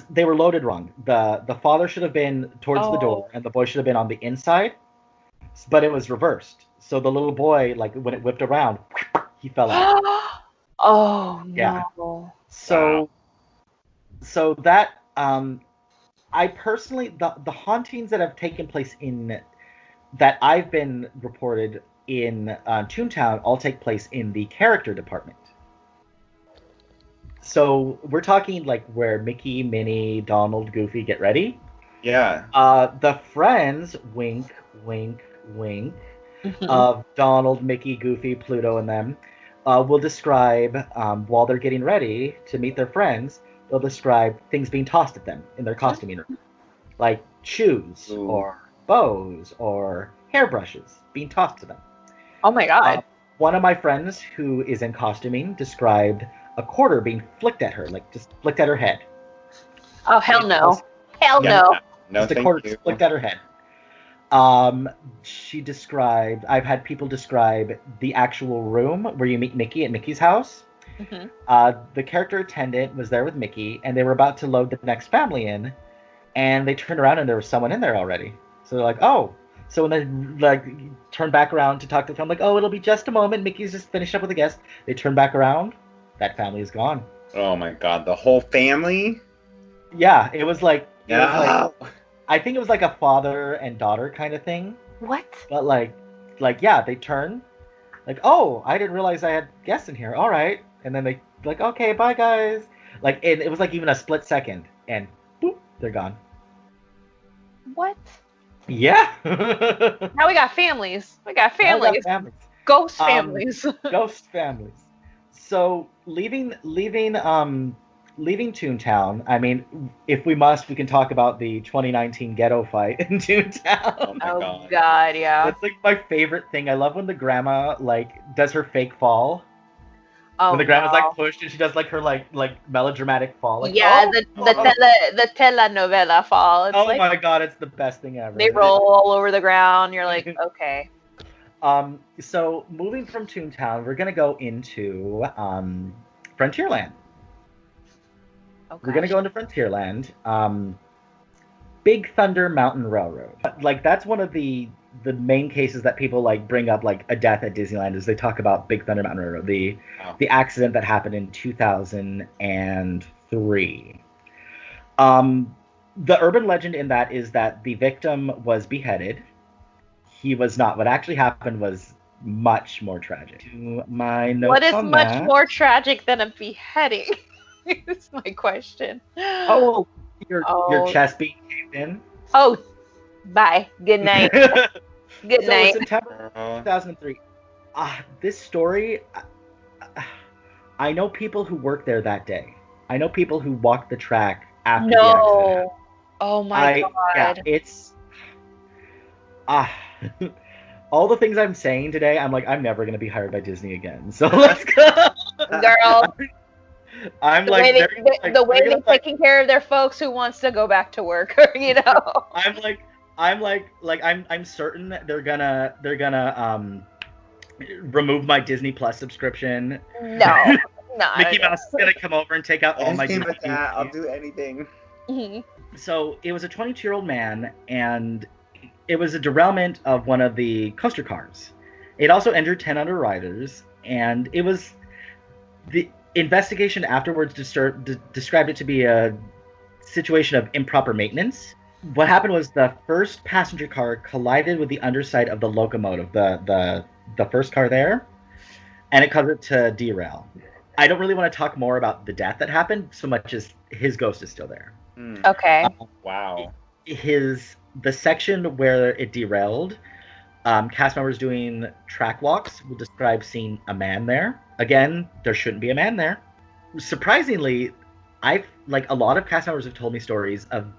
They were loaded wrong. The father should have been towards the door, and the boy should have been on the inside, but it was reversed. So the little boy, like when it whipped around, he fell out. Oh yeah. No. So that I personally the hauntings that have taken place that I've been reported in Toontown all take place in the character department. So we're talking like where Mickey, Minnie, Donald, Goofy get ready. Yeah. The friends, wink, wink, wink, of Donald, Mickey, Goofy, Pluto, and them will describe while they're getting ready to meet their friends. They'll describe things being tossed at them in their costuming room, like shoes or bows or hairbrushes being tossed to them. Oh my god. One of my friends who is in costuming described a quarter being flicked at her, like just flicked at her head. Oh, hell no. Hell no. Just a quarter flicked at her head. She described, I've had people describe the actual room where you meet Mickey at Mickey's house. The character attendant was there with Mickey, and they were about to load the next family in, and they turned around and there was someone in there already. So they're like, oh. So when they like turn back around to talk to the family, like, oh, it'll be just a moment. Mickey's just finished up with a guest. They turn back around. That family is gone. Oh my god, the whole family? Yeah, it was like, Yeah. I think it was like a father and daughter kind of thing. What? But like yeah, they turn, like, oh, I didn't realize I had guests in here. All right, and then they like, okay, bye guys. Like it was like even a split second, and boop, they're gone. What? Yeah. Now we got families. We got families. Ghost families. Ghost families. So leaving Toontown. I mean, if we must, we can talk about the 2019 ghetto fight in Toontown. Oh God, yeah. That's like my favorite thing. I love when the grandma like does her fake fall. Oh, when the grandma's like pushed and she does like her like melodramatic fall. Like, yeah, the telenovela fall. It's like, my God, it's the best thing ever. They roll all over the ground. You're like, okay. So moving from Toontown, we're gonna go into Frontierland. Oh, we're gonna go into Frontierland. Big Thunder Mountain Railroad. Like that's one of the main cases that people like bring up like a death at Disneyland is they talk about Big Thunder Mountain Railroad, the accident that happened in 2003. The urban legend in that is that the victim was beheaded. He was not. What actually happened was much more tragic. To my notes what is on much that, more tragic than a beheading? Is my question. your chest being caved in. Oh, bye. Good night. Good night. September 2003. This story, I know people who worked there that day. I know people who walked the track after the accident. Oh my God. Yeah, it's all the things I'm saying today, I'm like, I'm never going to be hired by Disney again. So let's go. Girl. I'm the like way they're taking care of their folks who wants to go back to work, you know. I'm certain that they're gonna remove my Disney Plus subscription. No. Mickey Mouse is gonna come over and take out all my Disney. I'll do anything. Mm-hmm. So it was a 22-year-old man, and it was a derailment of one of the coaster cars. It also injured 10 other riders, and it was the investigation afterwards described it to be a situation of improper maintenance. What happened was the first passenger car collided with the underside of the locomotive, the first car there, and it caused it to derail. I don't really want to talk more about the death that happened so much as his ghost is still there. Okay. Wow. The section where it derailed, cast members doing track walks will describe seeing a man there. Again, there shouldn't be a man there. Surprisingly, a lot of cast members have told me stories of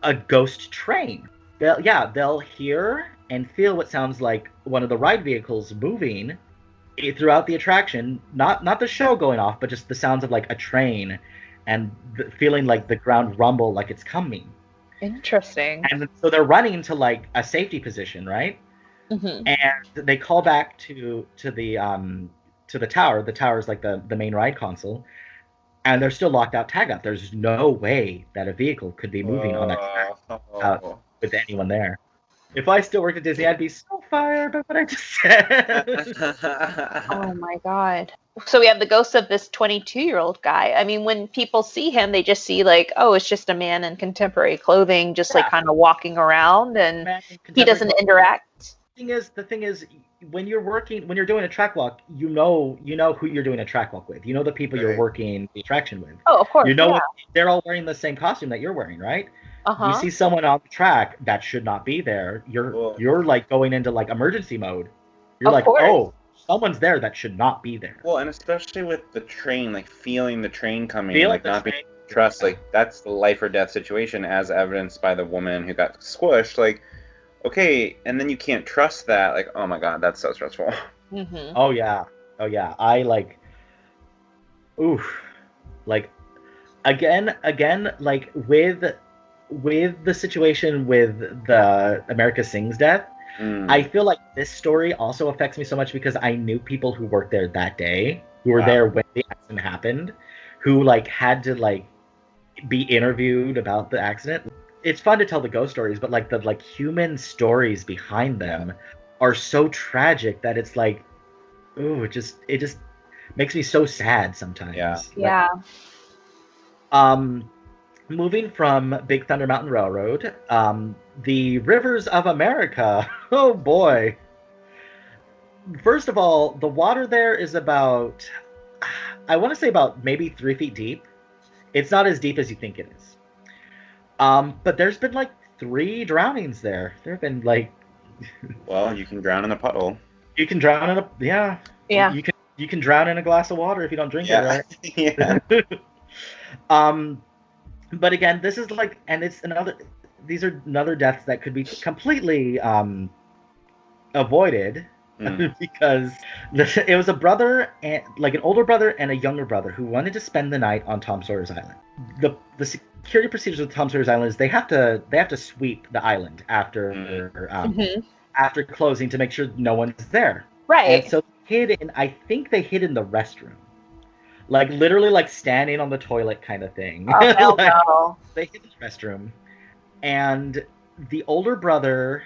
a ghost train. They'll hear and feel what sounds like one of the ride vehicles moving throughout the attraction. Not the show going off, but just the sounds of like a train and feeling like the ground rumble like it's coming. Interesting. And so they're running to like a safety position, right? Mm-hmm. And they call back to the tower. The tower is like the main ride console, and they're still locked out, tag up. There's no way that a vehicle could be moving on that track with anyone there. If I still worked at Disney, I'd be so fired by what I just said. Oh my God. So we have the ghost of this 22-year-old guy. I mean, when people see him, they just see like, oh, it's just a man in contemporary clothing, just like kind of walking around, and he doesn't interact. The thing is, when you're doing a track walk, you know who you're doing a track walk with. You know the people you're working the attraction with. Oh, of course. You know they're all wearing the same costume that you're wearing, right? You see someone on the track that should not be there. You're like going into like emergency mode. You're like, oh, someone's there that should not be there. Well, and especially with the train, like feeling the train coming, like not being trust, like that's the life or death situation, as evidenced by the woman who got squished. Like, okay, and then you can't trust that. Like, oh my God, that's so stressful. Mm-hmm. Oh yeah. I like, oof, like again, like with the situation with the America Sings death. I feel like this story also affects me so much because I knew people who worked there that day, who were there when the accident happened, who like had to like be interviewed about the accident. It's fun to tell the ghost stories, but like the like human stories behind them are so tragic that it's like, ooh, it just makes me so sad sometimes. Yeah. Moving from Big Thunder Mountain Railroad, the rivers of America. Oh boy. First of all, the water there is about, I want to say about maybe 3 feet deep. It's not as deep as you think it is. But there's been like 3 drownings there. There have been like. Well, you can drown in a puddle. You can drown in a, yeah. Yeah. You You can drown in a glass of water if you don't drink it, right? Yeah. But again, this is like, and these are another deaths that could be completely avoided because it was a brother, and like an older brother and a younger brother who wanted to spend the night on Tom Sawyer's Island. The security procedures with Tom Sawyer's Island is they have to sweep the island after after closing to make sure no one's there. Right. And so I think they hid in the restroom. Like literally like standing on the toilet kind of thing. Oh, hell like, no. They hid in the restroom. And the older brother,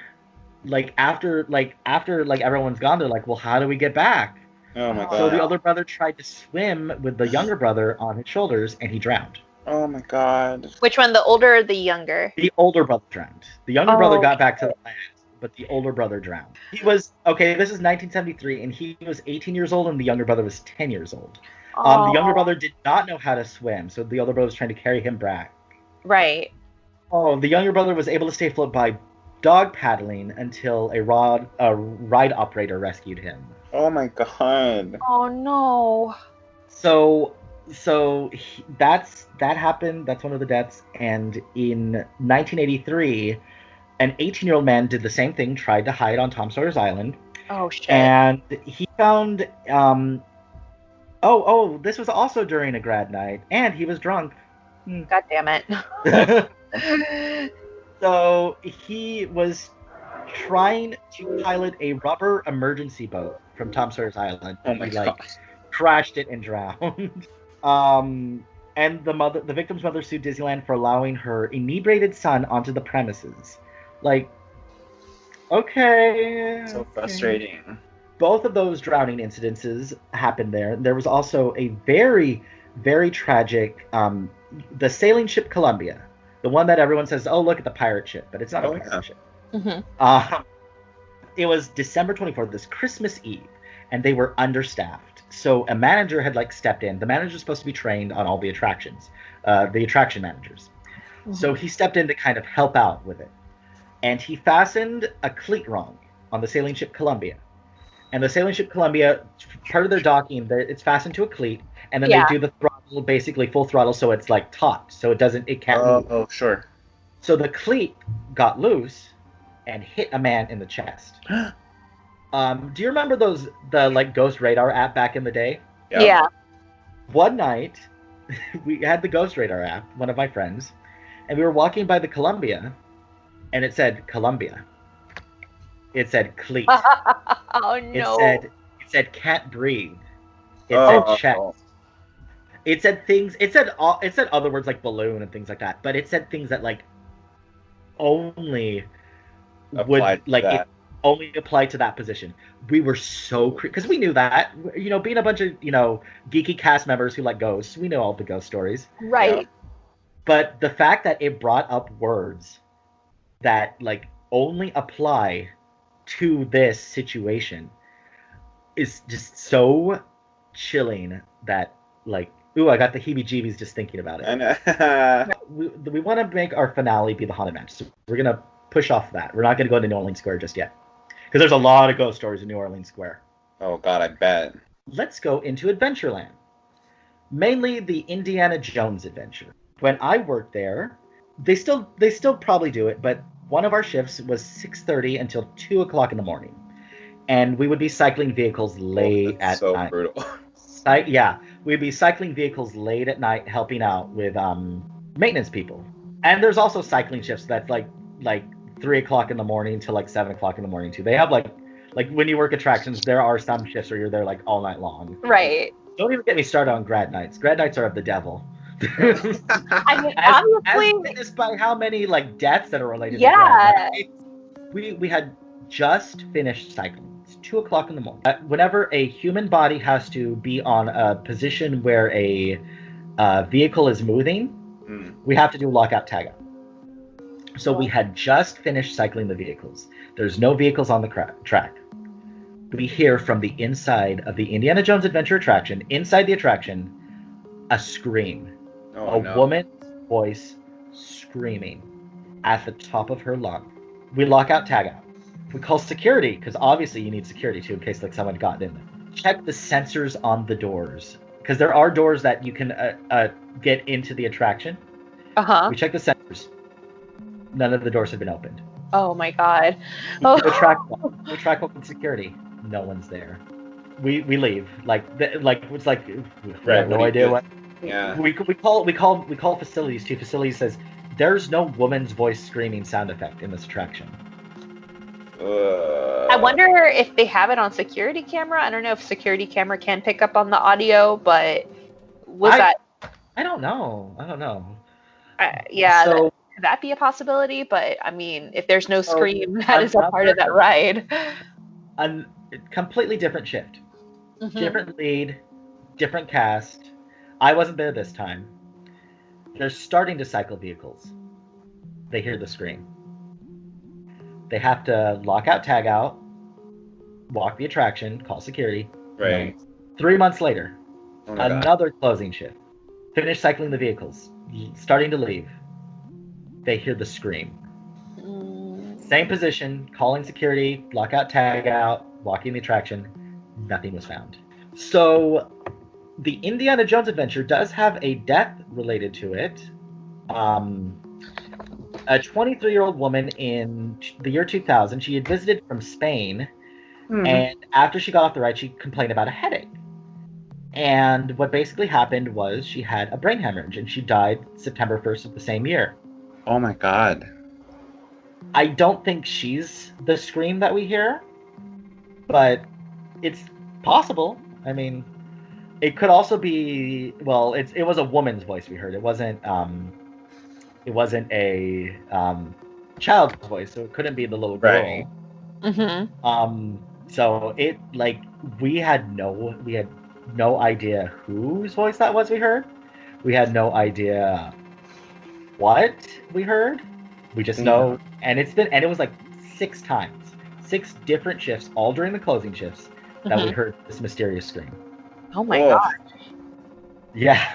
after everyone's gone, they're like, well, how do we get back? Oh my god. So the older brother tried to swim with the younger brother on his shoulders, and he drowned. Oh my god. Which one, the older or the younger? The older brother drowned. The younger brother got back to the land, but the older brother drowned. This is 1973, and he was 18 years old, and the younger brother was 10 years old. The younger brother did not know how to swim, so the older brother was trying to carry him back. Right. Oh, the younger brother was able to stay afloat by dog paddling until a ride operator rescued him. Oh my god. Oh no. So that happened. That's one of the deaths. And in 1983, an 18-year-old man did the same thing, tried to hide on Tom Sawyer's Island. Oh shit. And he found this was also during a grad night, and he was drunk. God damn it. So he was trying to pilot a rubber emergency boat from Tom Sawyer's Island. Oh my god. Crashed it and drowned. And the victim's mother sued Disneyland for allowing her inebriated son onto the premises. Like, okay. So frustrating. Both of those drowning incidences happened there. There was also a very, very tragic, the sailing ship Columbia, the one that everyone says, "Oh, look at the pirate ship," but it's not a pirate ship. Mm-hmm. It was December 24th, this Christmas Eve, and they were understaffed. So a manager had stepped in. The manager is supposed to be trained on all the attractions, the attraction managers. Mm-hmm. So he stepped in to kind of help out with it, and he fastened a cleat wrong on the sailing ship Columbia. And the sailing ship Columbia, part of their docking, it's fastened to a cleat, and then they do the throttle, basically full throttle, so it's taut, so it can't move. Oh, sure. So the cleat got loose and hit a man in the chest. Do you remember the Ghost Radar app back in the day? Yeah. One night, we had the Ghost Radar app, one of my friends, and we were walking by the Columbia, and it said Columbia. It said cleat. Oh no. It said can't breathe. It said chest. It said things. It said other words like balloon and things like that. But it said things that only applied it only applied to that position. We were so because we knew that, being a bunch of geeky cast members who like ghosts, we know all the ghost stories. Right. Yeah. But the fact that it brought up words that only apply to this situation is just so chilling that I got the heebie-jeebies just thinking about it. We want to make our finale be the Haunted Mansion, so we're going to push off that. We're not going to go into New Orleans Square just yet, because there's a lot of ghost stories in New Orleans Square. Oh god, I bet. Let's go into Adventureland, mainly the Indiana Jones adventure. When I worked there, they still probably do it, but one of our shifts was 6:30 until 2 o'clock in the morning, and we would be cycling vehicles late at night. So brutal. We'd be cycling vehicles late at night, helping out with maintenance people. And there's also cycling shifts that's like 3 o'clock in the morning to 7 o'clock in the morning too. They have like when you work attractions, there are some shifts where you're there all night long. Right. Don't even get me started on grad nights. Grad nights are of the devil. I mean, obviously, as witnessed by how many deaths that are related to grad nights. We had just finished cycling. It's 2 o'clock in the morning. Whenever a human body has to be on a position where a vehicle is moving, we have to do lockout tagout. So we had just finished cycling the vehicles. There's no vehicles on the track. We hear from the inside of the Indiana Jones Adventure attraction, inside the attraction, a scream. A woman's voice screaming at the top of her lung. We lock out tagout. We call security, because obviously you need security too, in case someone got in there. checked the sensors on the doors because there are doors that you can get into the attraction. We checked the sensors. None of the doors had been opened. Oh my god. We track walk with security. No one's there. We leave. It's like we have no idea what. Yeah. We call facilities too. Facilities says there's no woman's voice screaming sound effect in this attraction. I wonder if they have it on security camera. I don't know if security camera can pick up on the audio, but I don't know. Yeah, So, could that be a possibility? But I mean, if there's no scream, that is a part of that ride. A completely different shift. Different lead, different cast. I wasn't there this time. They're starting to cycle vehicles. They hear the scream. They have to lock out, tag out, walk the attraction, call security. Right. 3 months later, another God. closing shift. Finish cycling the vehicles. Starting to leave. They hear the scream. Same position, calling security, lock out, tag out, walking the attraction. Nothing was found. So the Indiana Jones adventure does have a death related to it. A 23-year-old woman in the year 2000, she had visited from Spain, and after she got off the ride, she complained about a headache. And what basically happened was she had a brain hemorrhage, and she died September 1st of the same year. Oh my god. I don't think she's the scream that we hear, but it's possible. I mean, it could also be, well, it was a woman's voice we heard. It wasn't a child's voice, so it couldn't be the little girl. Right. So it, like, we had no idea whose voice that was we heard. We had no idea what we heard. We just know, and it was like 6 times, 6 different shifts, all during the closing shifts, that we heard this mysterious scream. Oh my god. Yeah.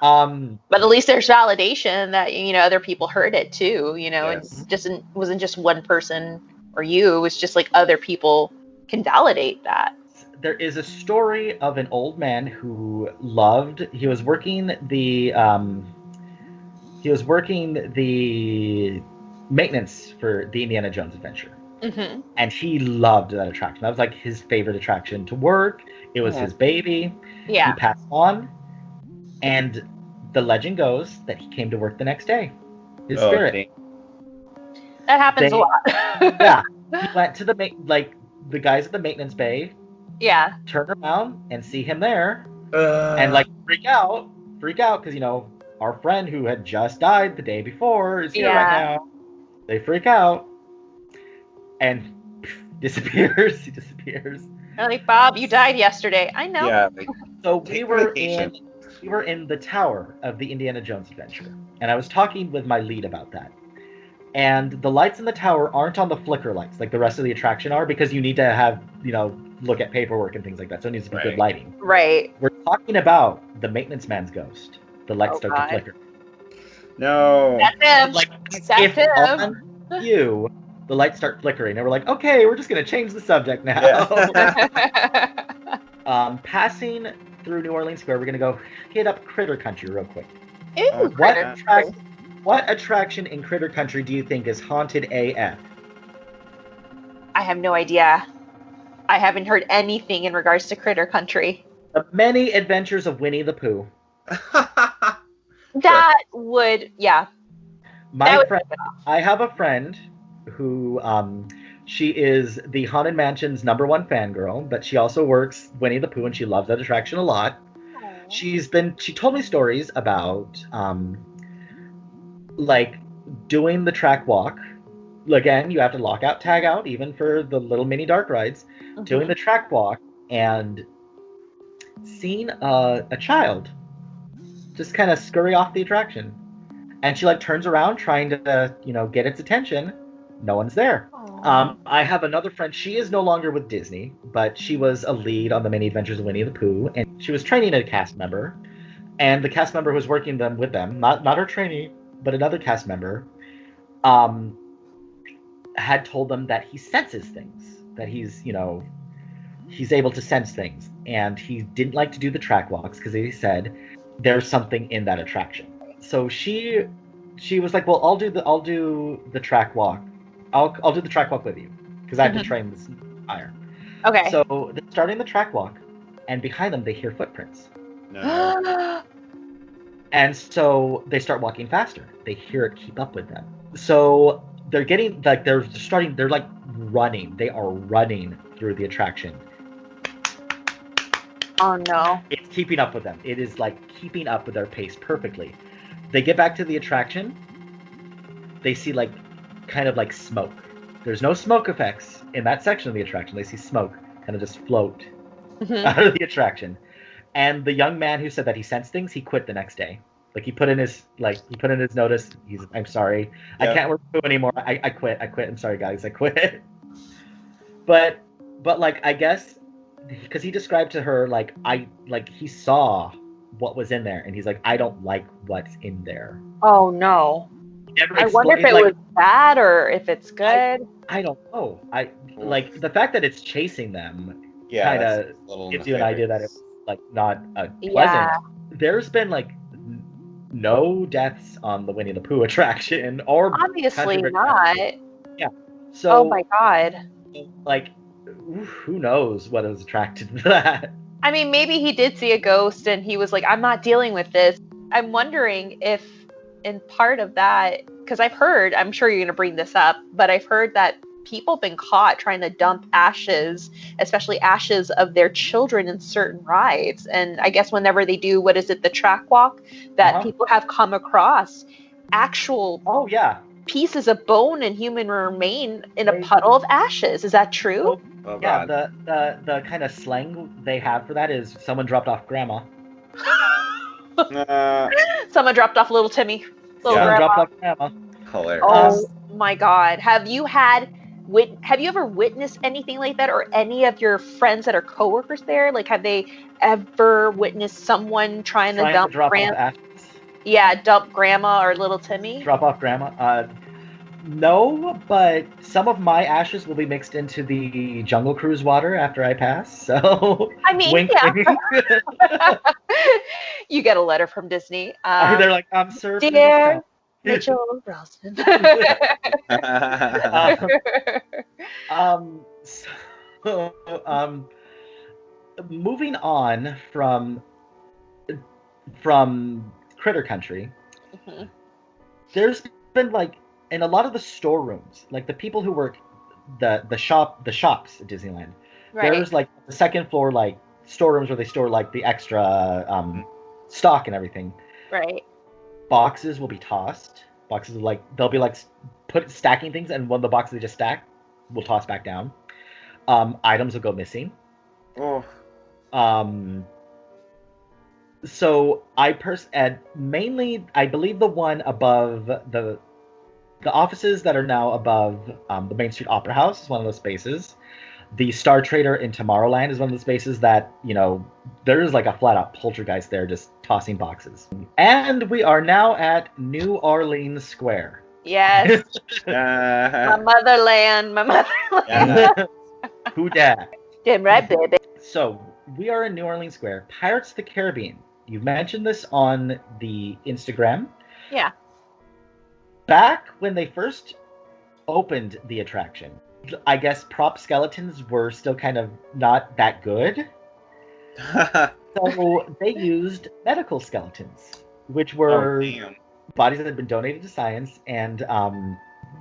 But at least there's validation that, you know, other people heard it too, you know. Yes. It wasn't just one person or you. It was just like other people can validate that. There is a story of an old man who he was working the maintenance for the Indiana Jones adventure. And he loved that attraction. That was like his favorite attraction to work. It was his baby. Yeah. He passed on, and the legend goes that he came to work the next day. His spirit. Dang. That happens a lot. Yeah. He went to the guys at the maintenance bay. Yeah. Turn around and see him there, and like freak out because, you know, our friend who had just died the day before is here right now. They freak out, and disappears. He disappears. They're like, Bob, you died yesterday. I know. Yeah. So we were in the tower of the Indiana Jones adventure, and I was talking with my lead about that. And the lights in the tower aren't on the flicker lights like the rest of the attraction are, because you need to have, you know, look at paperwork and things like that. So it needs to be good lighting. Right. We're talking about the maintenance man's ghost. The lights start to flicker. No. That's him. Like, That's him. on you, the lights start flickering, and we're like, okay, we're just gonna change the subject now. Yeah. Passing through New Orleans Square, we're gonna go hit up Critter Country real quick. Ew, What attraction in Critter Country do you think is haunted AF? I have no idea. I haven't heard anything in regards to Critter Country. The Many Adventures of Winnie the Pooh. That would, yeah. I have a friend who, she is the Haunted Mansion's #1 fangirl, but she also works Winnie the Pooh, and she loves that attraction a lot. Aww. She told me stories about, like, doing the track walk. Again, you have to lock out, tag out, even for the little mini dark rides. Doing the track walk and seeing a child just kind of scurry off the attraction. And she, like, turns around trying to, you know, get its attention. No one's there. I have another friend. She is no longer with Disney, but she was a lead on the Many Adventures of Winnie the Pooh, and she was training a cast member. And the cast member who was working with them, not her trainee, but another cast member, had told them that he senses things. That he's, you know, he's able to sense things, and he didn't like to do the track walks because he said there's something in that attraction. So she was like, well, I'll do the track walk. I'll do the track walk with you because I have to train this fire. Okay. So they're starting the track walk, and behind them they hear footprints. No. And so they start walking faster. They hear it keep up with them. So they're getting like they're like running. They are running through the attraction. Oh no. It's keeping up with them. It is like keeping up with their pace perfectly. They get back to the attraction. They see like kind of like smoke. There's no smoke effects in that section of the attraction. They see smoke kind of just float out of the attraction. And the young man who said that he sensed things, he quit the next day. Like he put in his notice. I'm sorry. Yeah. I can't work with you anymore. I quit. I'm sorry, guys. I quit. But like I guess because he described to her like he saw what was in there, and he's like, I don't like what's in there. Oh no. I wonder if it was bad or if it's good. I don't know. I like the fact that it's chasing them. Yeah, kind of gives you an idea that it's like not pleasant. Yeah. There's been like no deaths on the Winnie the Pooh attraction, or obviously not. Yeah. So. Oh my god. Like, who knows what is attracted to that? I mean, maybe he did see a ghost and he was like, I'm not dealing with this. I'm wondering if, in part of that, because I'm sure you're going to bring this up, but I've heard that people have been caught trying to dump ashes, especially ashes of their children in certain rides. And I guess whenever they do, the track walk, that people have come across actual pieces of bone and human remain in a puddle of ashes. Is that true? Oh, yeah, the kind of slang they have for that is someone dropped off grandma. Someone dropped off little Timmy. Someone dropped off grandma. Hilarious. Oh my god. Have you ever witnessed anything like that, or any of your friends that are coworkers there? Like, have they ever witnessed someone trying to dump grandma? Yeah, dump grandma or little Timmy. Drop off grandma. No, but some of my ashes will be mixed into the Jungle Cruise water after I pass. So I mean, wink, wink. You get a letter from Disney. They're like, I'm serving. Dear Mitchell Ralston. Moving on from Critter Country, there's been like in a lot of the storerooms, like the people who work the shops at Disneyland, there's like the second floor like storerooms where they store like the extra stock and everything. Right. Boxes will be tossed. Boxes will they'll be like stacking things, and one of the boxes they just stack will toss back down. Items will go missing. Oh. So mainly I believe the one above the offices that are now above the Main Street Opera House is one of those spaces. The Star Trader in Tomorrowland is one of the spaces that, there's like a flat-out poltergeist there just tossing boxes. And we are now at New Orleans Square. Yes. My motherland. Who dat? Damn right, baby. So, we are in New Orleans Square. Pirates of the Caribbean. You've mentioned this on the Instagram. Yeah. Back when they first opened the attraction, I guess prop skeletons were still kind of not that good. So they used medical skeletons, which were bodies that had been donated to science, and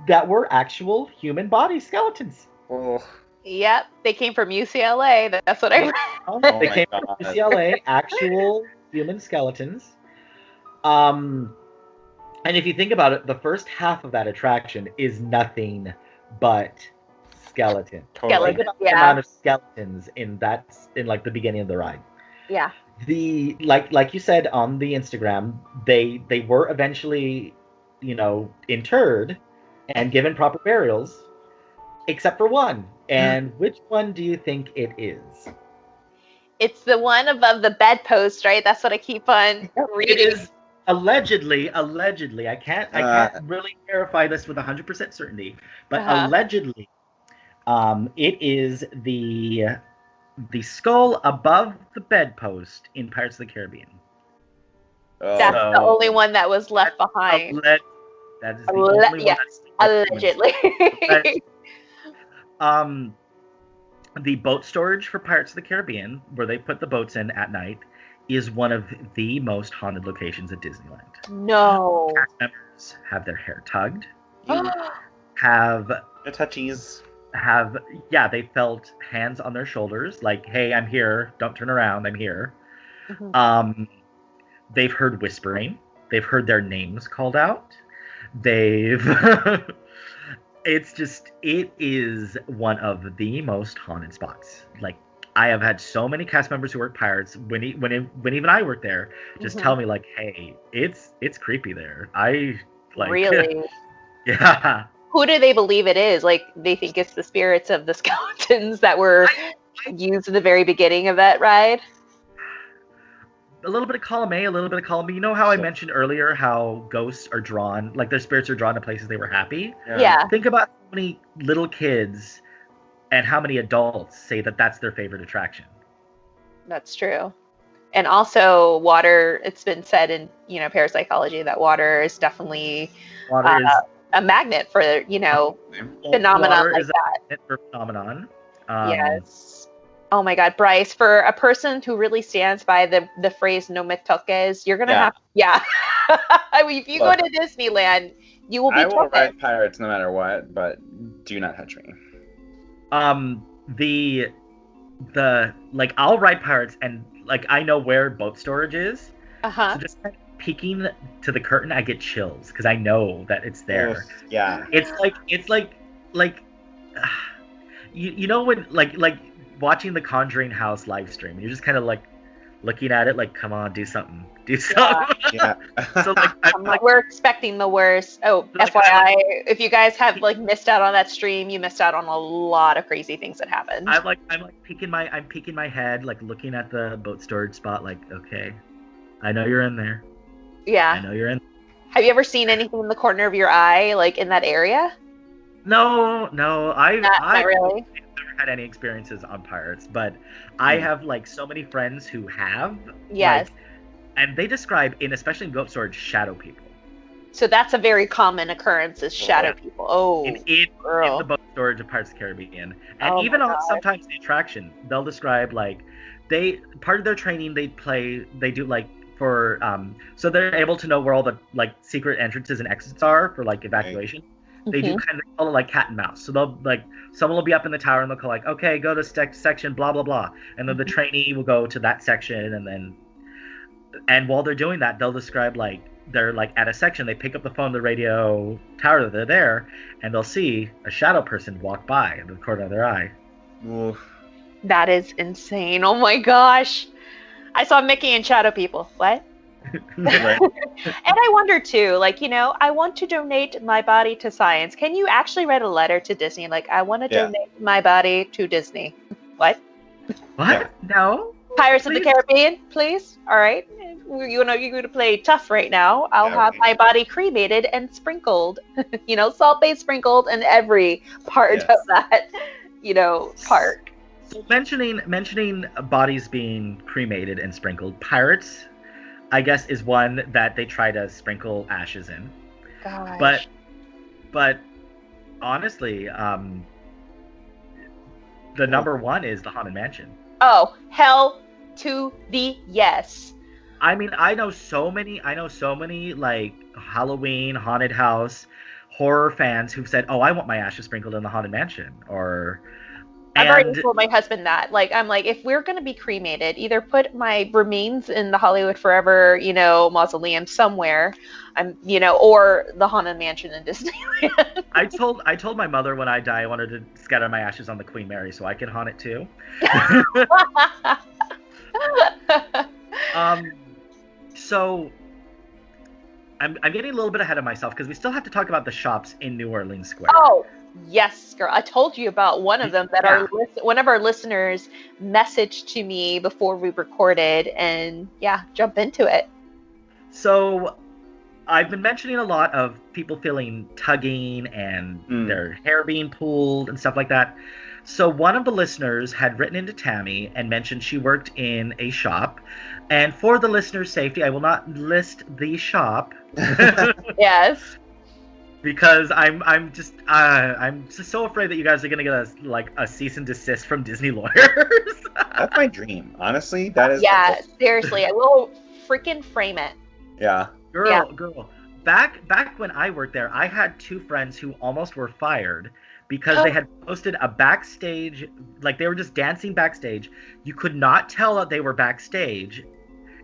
that were actual human body skeletons. Oh. Yep, they came from UCLA. That's what I read. They came from UCLA, actual human skeletons. And if you think about it, the first half of that attraction is nothing but skeleton. Totally. Amount of skeletons in like the beginning of the ride. Yeah. The like you said on the Instagram, they were eventually, interred and given proper burials, except for one. And which one do you think it is? It's the one above the bedpost, right? That's what I keep on reading. It is allegedly. I can't really verify this with 100% certainty, but allegedly, it is the the skull above the bedpost in Pirates of the Caribbean. That's the only one that was left behind. That is the only one that's allegedly. The boat storage for Pirates of the Caribbean, where they put the boats in at night, is one of the most haunted locations at Disneyland. No. Cast members have their hair tugged. Have the touchies. They felt hands on their shoulders, like, hey, I'm here, don't turn around, I'm here. Mm-hmm. They've heard whispering. They've heard their names called out. They've it is one of the most haunted spots. Like, I have had so many cast members who work Pirates, when even I worked there, just tell me, like, hey, it's creepy there. Really? Yeah. Who do they believe it is? Like, they think it's the spirits of the skeletons that were used in the very beginning of that ride? A little bit of column A, a little bit of column B. You know how I mentioned earlier how ghosts are drawn, like their spirits are drawn to places they were happy? Yeah. Think about how many little kids and how many adults say that that's their favorite attraction. That's true. And also water, it's been said in, parapsychology that water is definitely a magnet for, phenomenon like that. Magnet for phenomenon. Yes. Oh my God, Bryce, for a person who really stands by the phrase no me toques, you're going to have, I mean, if you go to Disneyland, you will be I will ride Pirates no matter what, but do not touch me. I'll ride Pirates, and like I know where boat storage is. So just peeking to the curtain, I get chills because I know that it's there. Yeah. It's like you know when like watching the Conjuring House live stream, you're just kind of like looking at it like, come on, do something. Yeah. So like we're expecting the worst. Oh, FYI, if you guys have missed out on that stream, you missed out on a lot of crazy things that happened. I'm peeking my head, like looking at the boat storage spot, like, okay, I know you're in there. Yeah. I know you're in. Have you ever seen anything in the corner of your eye, like in that area? No, not really. I've never had any experiences on Pirates, but I have so many friends who have. Yes. And they describe, especially in boat storage, shadow people. So that's a very common occurrence, is shadow people. Oh, in the boat storage of Pirates of the Caribbean, and even on sometimes the attraction, they'll describe part of their training they do so they're able to know where all the secret entrances and exits are for evacuation. They do kind of call it cat and mouse. So they'll someone will be up in the tower and they'll call okay, go to section blah blah blah, and then the trainee will go to that section, and while they're doing that, they'll describe they're at a section, they pick up the phone, the radio tower, they're there, and they'll see a shadow person walk by in the corner of their eye. Oof. That is insane. Oh my gosh. I saw Mickey and shadow people. What? Right. And I wonder too, I want to donate my body to science. Can you actually write a letter to Disney? I want to donate my body to Disney. What? What? No. Pirates of the Caribbean, please. All right. You're going to play tough right now. I'll have my body cremated and sprinkled. Salt-based sprinkled in every part of that, park. So mentioning bodies being cremated and sprinkled, Pirates, I guess, is one that they try to sprinkle ashes in. Gosh. But honestly, the number one is the Haunted Mansion. Oh, hell to the yes. I mean, I know so many Halloween, haunted house, horror fans who've said, "Oh, I want my ashes sprinkled in the Haunted Mansion," I've already told my husband that. I'm if we're going to be cremated, either put my remains in the Hollywood Forever, mausoleum somewhere, or the Haunted Mansion in Disneyland. I told my mother when I die I wanted to scatter my ashes on the Queen Mary so I can haunt it too. So I'm getting a little bit ahead of myself because we still have to talk about the shops in New Orleans Square. Oh, yes, girl. I told you about one of them that one of our listeners messaged to me before we recorded, and jump into it. So I've been mentioning a lot of people feeling tugging and their hair being pulled and stuff like that. So one of the listeners had written into Tammy and mentioned she worked in a shop. And for the listener's safety, I will not list the shop. Yes. Because I'm just so afraid that you guys are gonna get a cease and desist from Disney lawyers. That's my dream, honestly. That is. Yeah, seriously, I will freaking frame it. Yeah. Girl. Back when I worked there, I had two friends who almost were fired because they had posted a backstage, like they were just dancing backstage. You could not tell that they were backstage,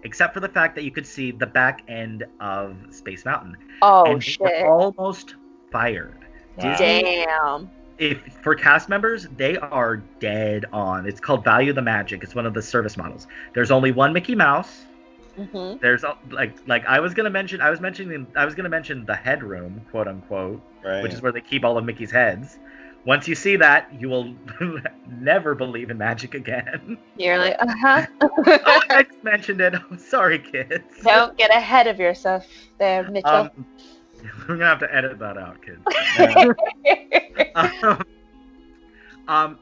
except for the fact that you could see the back end of Space Mountain. Oh, and shit. They were almost fired. Wow. Damn. If for cast members, they are dead on. It's called Value the Magic. It's one of the service models. There's only one Mickey Mouse. Mm-hmm. There's like I was gonna mention the headroom, quote unquote, Right. which is where they keep all of Mickey's heads. Once you see that, you will never believe in magic again. You're like, uh-huh. Oh, I just mentioned it. I'm sorry, kids. Don't get ahead of yourself there, Mitchell. We're gonna have to edit that out, kids.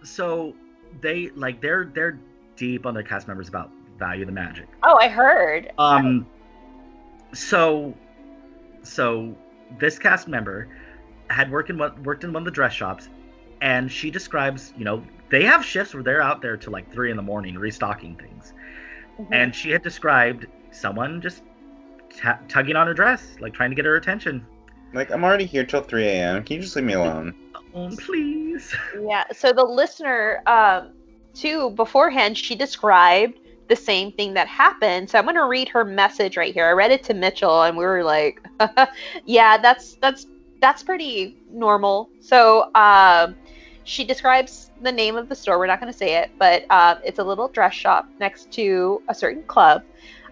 So they're deep on their cast members about Value the Magic. Oh, I heard. So this cast member had worked in one of the dress shops, and she describes, they have shifts where they're out there till like 3 a.m. restocking things. Mm-hmm. And she had described someone just tugging on her dress, like trying to get her attention. Like, I'm already here till 3 a.m. Can you just leave me alone? Oh, please. Yeah, so the listener, too, beforehand, she described the same thing that happened. So I'm going to read her message right here. I read it to Mitchell, and we were like, yeah, that's pretty normal. So she describes the name of the store. We're not going to say it, but it's a little dress shop next to a certain club.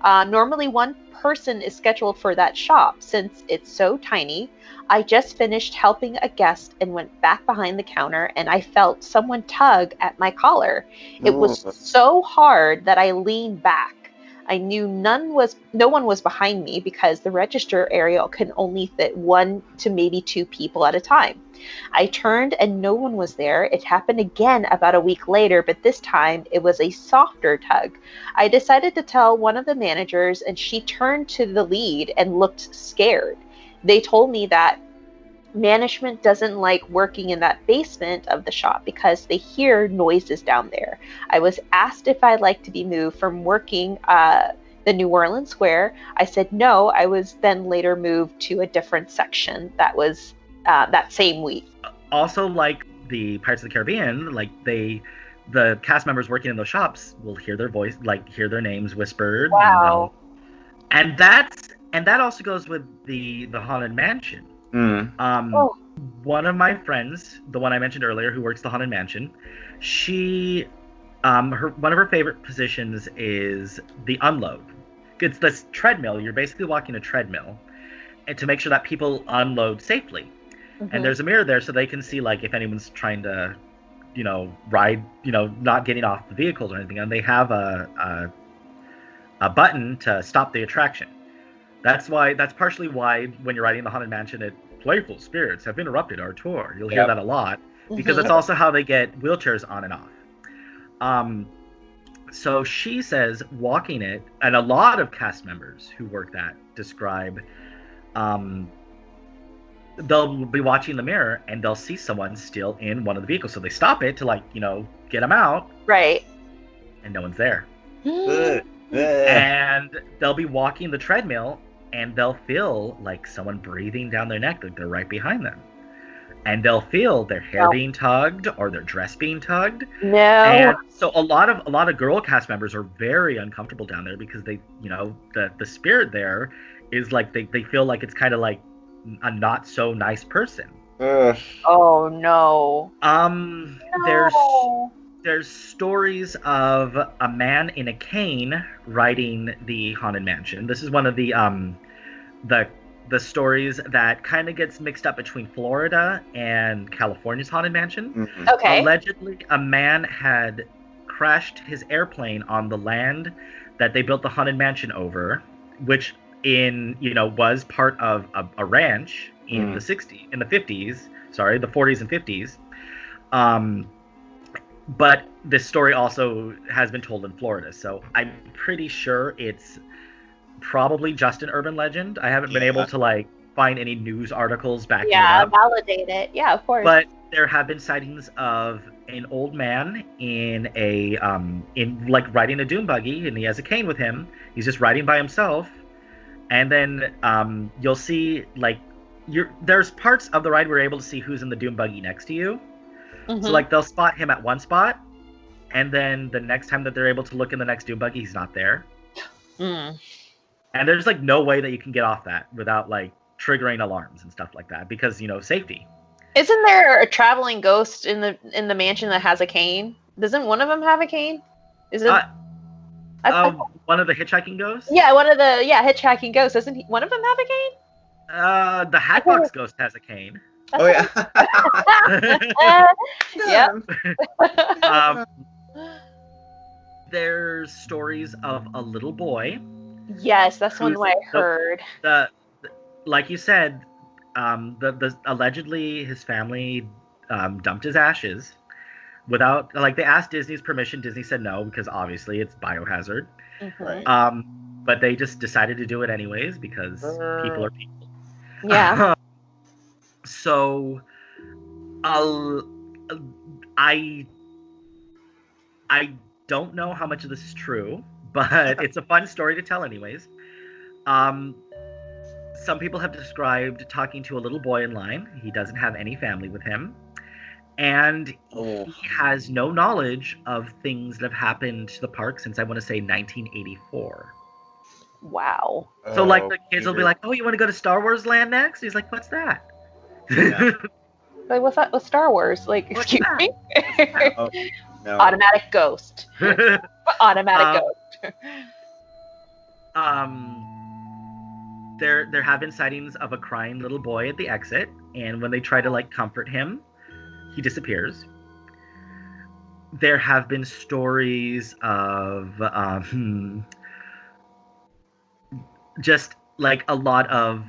Normally one person is scheduled for that shop since it's so tiny. I just finished helping a guest and went back behind the counter, and I felt someone tug at my collar. It was so hard that I leaned back. I knew no one was behind me because the register area can only fit 1 to maybe 2 people at a time. I turned and no one was there. It happened again about a week later, but this time it was a softer tug. I decided to tell one of the managers, and she turned to the lead and looked scared. They told me that management doesn't like working in that basement of the shop because they hear noises down there. I was asked if I'd like to be moved from working the New Orleans Square. I said no. I was then later moved to a different section that was that same week. Also, like the Pirates of the Caribbean, like the cast members working in those shops will hear their voice, like hear their names whispered. Wow. And that also goes with the Haunted Mansion. One of my friends, the one I mentioned earlier, who works the Haunted Mansion, she, one of her favorite positions is the unload. It's this treadmill. You're basically walking a treadmill, and to make sure that people unload safely. Mm-hmm. And there's a mirror there so they can see, like, if anyone's trying to, ride, not getting off the vehicles or anything. And they have a button to stop the attraction. That's partially why when you're riding the Haunted Mansion, playful spirits have interrupted our tour. You'll hear that a lot because it's also how they get wheelchairs on and off. So she says walking it, and a lot of cast members who work that describe, they'll be watching the mirror and they'll see someone still in one of the vehicles. So they stop it to get them out. Right. And no one's there. And they'll be walking the treadmill and they'll feel like someone breathing down their neck, like they're right behind them. And they'll feel their hair being tugged or their dress being tugged. No. And so a lot of girl cast members are very uncomfortable down there because they, the spirit there is like they feel like it's kind of like a not so nice person. Oh no. There's stories of a man in a cane riding the Haunted Mansion. This is one of the stories that kind of gets mixed up between Florida and California's Haunted Mansion. Mm-hmm. Okay. Allegedly, a man had crashed his airplane on the land that they built the Haunted Mansion over, which was part of a ranch in the 50s, the 40s and 50s. But this story also has been told in Florida, so I'm pretty sure it's probably just an urban legend. I haven't been able to like find any news articles backing it up. Validate it. Yeah, of course. But there have been sightings of an old man in a riding a dune buggy, and he has a cane with him. He's just riding by himself, and then you'll see like there's parts of the ride where you're able to see who's in the dune buggy next to you. Mm-hmm. So like they'll spot him at one spot, and then the next time that they're able to look in the next dune buggy, he's not there. Mm. And there's like no way that you can get off that without like triggering alarms and stuff like that, because safety. Isn't there a traveling ghost in the mansion that has a cane? Doesn't one of them have a cane? Is it one of the hitchhiking ghosts? Yeah, one of the hitchhiking ghosts. Doesn't one of them have a cane? The Hatbox Ghost has a cane. Oh yeah. Yeah. There's stories of a little boy. Yes, that's one I heard. Like you said, allegedly his family dumped his ashes without, like, they asked Disney's permission. Disney said no, because obviously it's biohazard. Mm-hmm. But they just decided to do it anyways because people are people. Yeah. So, I don't know how much of this is true, but it's a fun story to tell anyways. Some people have described talking to a little boy in line. He doesn't have any family with him. And he has no knowledge of things that have happened to the park since, I want to say, 1984. Wow. So, like, the kids will be like, oh, you want to go to Star Wars Land next? He's like, what's that? Yeah. Like, what's that with Star Wars? Like, What's excuse that? me? Oh, no. Automatic ghost. Automatic ghost. There have been sightings of a crying little boy at the exit, and when they try to like comfort him, he disappears. There have been stories of just like a lot of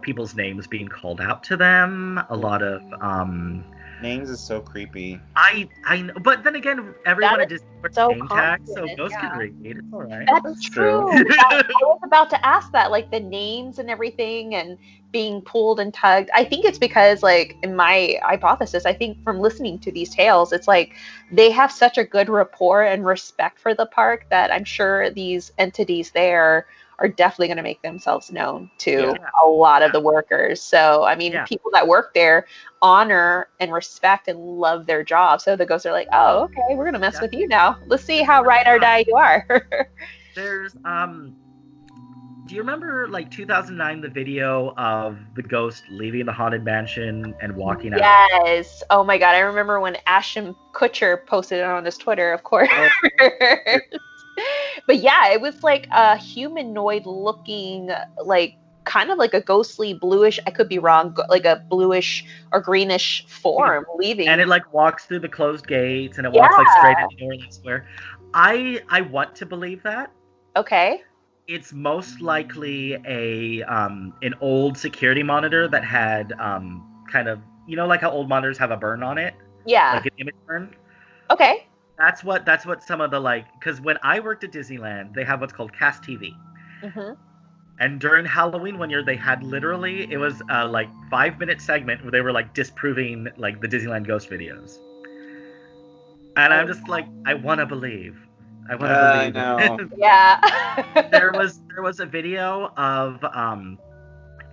people's names being called out to them. A lot of names is so creepy. I know, but then again, everyone at Disney wears so name tags, so ghosts yeah. can read it. It's all right. That's true. I was about to ask that, like the names and everything, and being pulled and tugged. I think it's because, like, in my hypothesis, I think from listening to these tales, it's like they have such a good rapport and respect for the park that I'm sure these entities there are definitely going to make themselves known to a lot of the workers. So, I mean, people that work there honor and respect and love their job. So the ghosts are like, oh, okay, we're going to mess with you now. Let's see how ride or die you are. There's, do you remember, like, 2009, the video of the ghost leaving the Haunted Mansion and walking out? Yes. Oh, my God. I remember when Ashton Kutcher posted it on his Twitter, of course. But yeah, it was like a humanoid looking, like kind of like a ghostly bluish, I could be wrong, like a bluish or greenish form leaving. And it like walks through the closed gates and it walks like straight into Orleans Square. I want to believe that. Okay. It's most likely an old security monitor that had kind of, you know, like how old monitors have a burn on it? Yeah. Like an image burn? Okay. That's what some of the, like, because when I worked at Disneyland, they have what's called Cast TV. Mm-hmm. And during Halloween one year, they had literally, it was a like 5-minute segment where they were like disproving like the Disneyland ghost videos. And I'm just like, I want to believe. I want to believe. I know. Yeah. there was a video of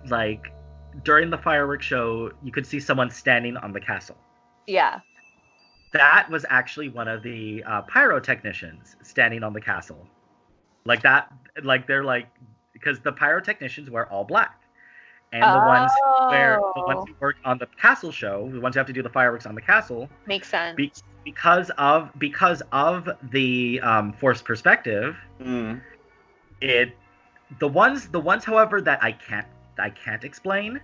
like during the fireworks show, you could see someone standing on the castle. Yeah. That was actually one of the pyrotechnicians standing on the castle. Like that, like they're like, because the pyrotechnicians wear all black. And the ones who work on the castle show, the ones who have to do the fireworks on the castle, makes sense. Because of the forced perspective, the ones however that I can't explain.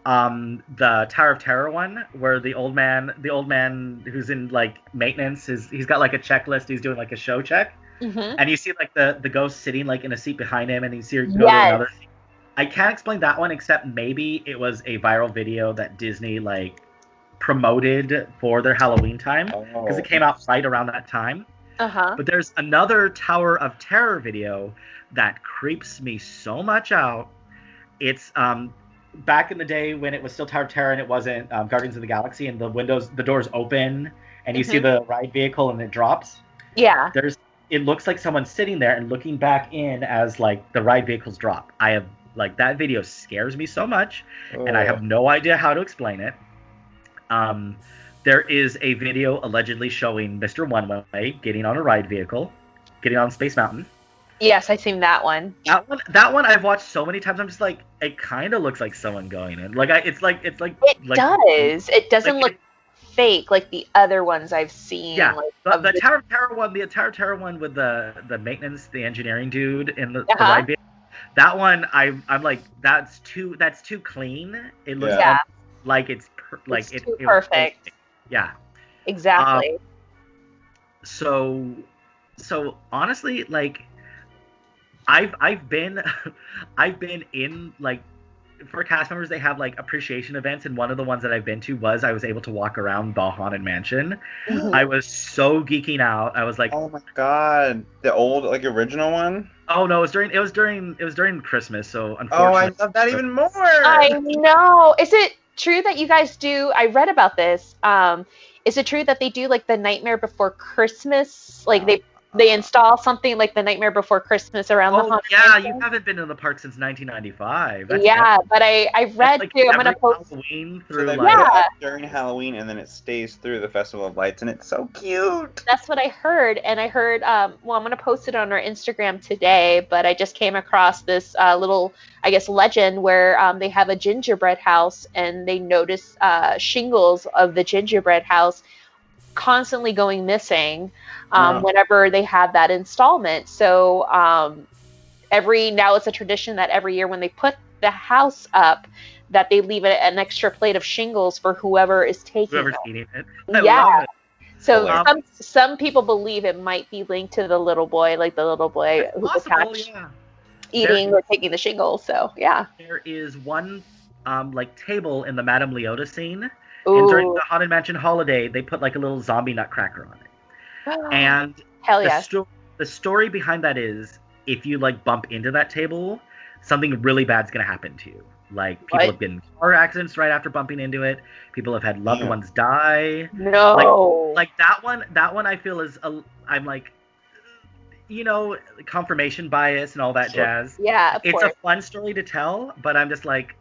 The Tower of Terror one, where the old man who's in like maintenance, he's got like a checklist, he's doing like a show check, and you see like the ghost sitting like in a seat behind him, and you see her go to another seat. I can't explain that one except maybe it was a viral video that Disney like promoted for their Halloween time because it came out right around that time. But there's another Tower of Terror video that creeps me so much out. It's back in the day when it was still Tower of Terror and it wasn't Guardians of the Galaxy, and the doors open and you see the ride vehicle and it drops. Yeah. It looks like someone's sitting there and looking back in as like the ride vehicles drop. I have like that video scares me so much, and I have no idea how to explain it. There is a video allegedly showing Mr. One-Way getting on a ride vehicle, getting on Space Mountain. Yes, I've seen that one. That one I've watched so many times. I'm just like, it kind of looks like someone going in. Like it does. It doesn't look fake like the other ones I've seen. Yeah, the Tower of Terror one, the Tower of Terror one with the maintenance, the engineering dude in the ride vehicle. That one, I'm like, that's too clean. It looks like it's too perfect. Yeah. Exactly. So honestly, like, I've been in, like, for cast members, they have like appreciation events, and one of the ones that I've been to I was able to walk around the Haunted Mansion. I was so geeking out. I was like, oh my god, the old like original one. Oh no, it was during Christmas, so unfortunately. Oh, I love that even more. I know. Is it true that you guys do? I read about this. Is it true that they do like the Nightmare Before Christmas? Like they install something like the Nightmare Before Christmas around the Haunted Mansion? You haven't been in the park since 1995. But I read like too. I'm gonna post Halloween through during Halloween, and then it stays through the Festival of Lights, and it's so cute. That's what I heard, and I heard. I'm gonna post it on our Instagram today. But I just came across this little, I guess, legend where they have a gingerbread house, and they notice shingles of the gingerbread house constantly going missing whenever they have that installment. So now it's a tradition that every year when they put the house up, that they leave an extra plate of shingles for whoever is taking Whoever's it. eating it. Yeah. So some people believe it might be linked to the little boy, like the little boy who was catch eating or taking the shingles. So yeah. There is one like table in the Madame Leota scene. Ooh. And during the Haunted Mansion holiday, they put like a little zombie nutcracker on it. And hell yeah. The story behind that is, if you like bump into that table, something really bad's gonna happen to you. Like people have been in car accidents right after bumping into it. People have had loved ones die. No. Like that one I feel is I'm like, you know, confirmation bias and all that jazz. Yeah, it's a fun story to tell, but I'm just like,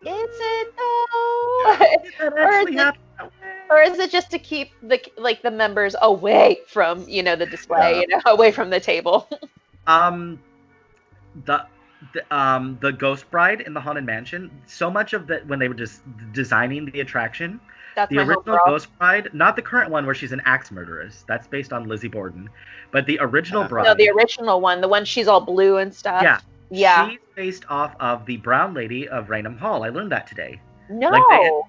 is it though? Or is it just to keep the members away from, you know, the display, away from the table? The Ghost Bride in the Haunted Mansion, so much of that when they were just designing the attraction, the original Ghost Bride, not the current one where she's an axe murderess, that's based on Lizzie Borden, but the original bride. No, the original one, the one she's all blue and stuff. Yeah. She's based off of the Brown Lady of Raynham Hall. I learned that today. No.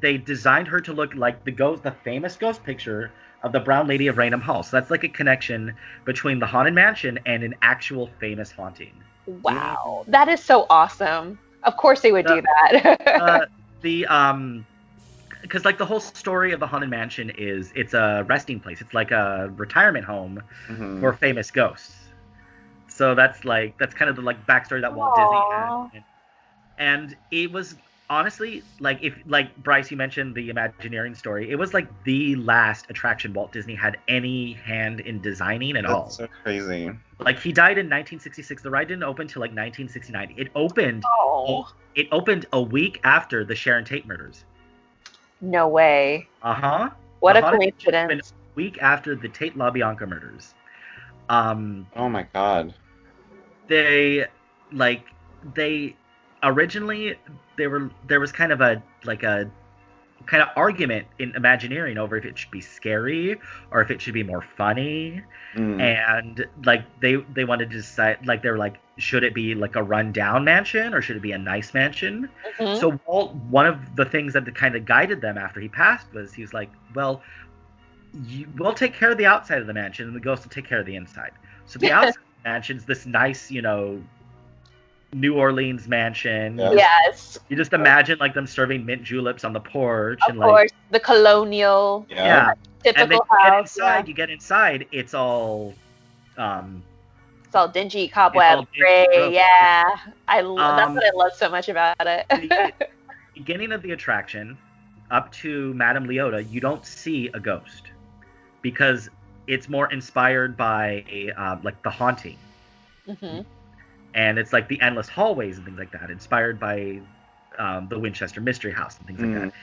They designed her to look like the famous ghost picture of the Brown Lady of Raynham Hall. So that's like a connection between the Haunted Mansion and an actual famous haunting. Wow, that is so awesome. Of course they would do that. Because like the whole story of the Haunted Mansion is it's a resting place. It's like a retirement home for famous ghosts. So that's kind of the like backstory that Walt Disney had. And it was honestly, like, if, like Bryce, you mentioned the Imagineering story, it was like the last attraction Walt Disney had any hand in designing at all. That's so crazy. Like, he died in 1966. The ride didn't open till like 1969. It opened. It opened a week after the Sharon Tate murders. No way. What a coincidence. A week after the Tate LaBianca murders. Oh my God. They originally there was kind of a argument in Imagineering over if it should be scary or if it should be more funny. And like they wanted to decide, like they were like, should it be like a rundown mansion or should it be a nice mansion? So Walt, one of the things that kind of guided them after he passed was he was like, well, we'll take care of the outside of the mansion and the ghost will take care of the inside. So the outside of the mansion's this nice, you know, New Orleans mansion. Yeah. Yes. You just imagine like them serving mint juleps on the porch. Of course, the colonial. Yeah. Typical and then house. You get inside, it's all it's all dingy, cobweb, gray. Yeah. That's what I love so much about it. The beginning of the attraction, up to Madame Leota, you don't see a ghost because it's more inspired by like The Haunting. Mm-hmm. And it's like the endless hallways and things like that, inspired by the Winchester Mystery House and things like that.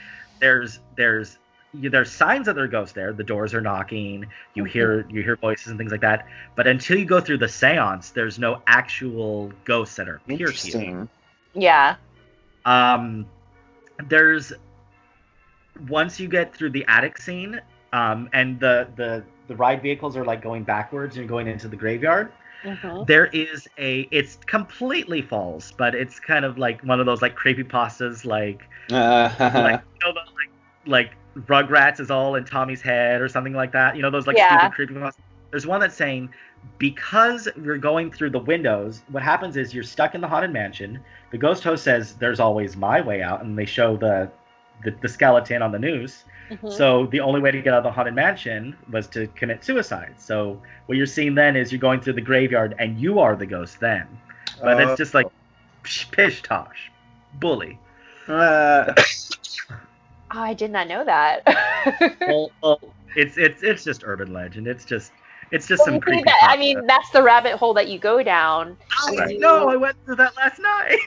There's signs that there are ghosts there. The doors are knocking. You hear voices and things like that. But until you go through the seance, there's no actual ghosts that are appear to you. Yeah. There's once you get through the attic scene, and the ride vehicles are like going backwards and going into the graveyard. Mm-hmm. There is it's completely false, but it's kind of like one of those like creepypastas, like like Rugrats is all in Tommy's head or something like that. You know, those like stupid creepypastas. There's one that's saying, because we're going through the windows, what happens is you're stuck in the haunted mansion. The ghost host says, "There's always my way out," and they show the skeleton on the noose. Mm-hmm. So the only way to get out of the haunted mansion was to commit suicide. So what you're seeing then is you're going through the graveyard and you are the ghost then. But it's just like pish tosh, bully. I did not know that. well, it's just urban legend. It's just some creepy. I mean, that's the rabbit hole that you go down. No, I went through that last night.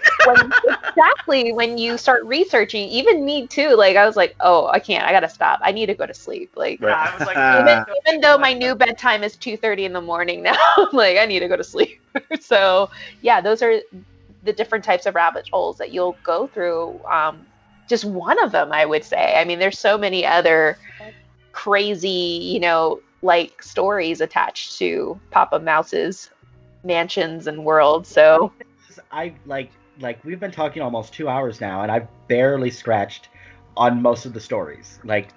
When you start researching, even me too. Like I was like, oh, I can't. I gotta stop. I need to go to sleep. Like, I was like, even though my new bedtime is 2:30 in the morning now, like I need to go to sleep. So yeah, those are the different types of rabbit holes that you'll go through. Just one of them, I would say. I mean, there's so many other crazy, like stories attached to Papa Mouse's mansions and worlds. So I like we've been talking almost 2 hours now, and I've barely scratched on most of the stories. Like,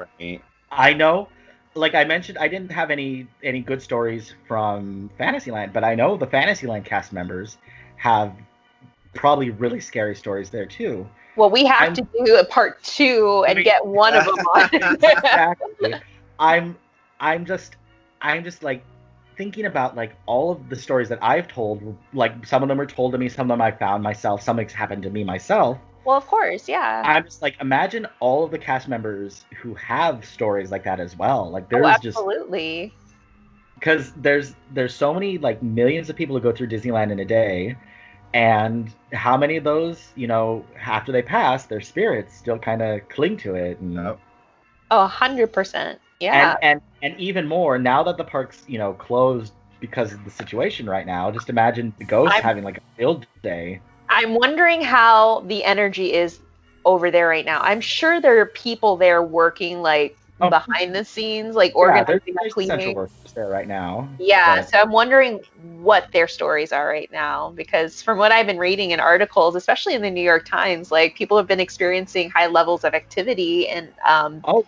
I know, like I mentioned, I didn't have any good stories from Fantasyland, but I know the Fantasyland cast members have probably really scary stories there too. Well, we have to do a part 2 and get one of them on. Exactly. I'm just like thinking about like all of the stories that I've told. Like some of them were told to me, some of them I found myself, some has happened to me myself. Well, of course, yeah. I'm just like, imagine all of the cast members who have stories like that as well. Like there's absolutely. Because there's so many, like, millions of people who go through Disneyland in a day, and how many of those, after they pass, their spirits still kind of cling to it. And, 100%. Yeah. And even more, now that the park's, closed because of the situation right now, just imagine the ghosts having, like, a field day. I'm wondering how the energy is over there right now. I'm sure there are people there working, like, behind the scenes, like organizing cleaning. Central workers there right now. Yeah, so I'm wondering what their stories are right now, because from what I've been reading in articles, especially in the New York Times, like people have been experiencing high levels of activity in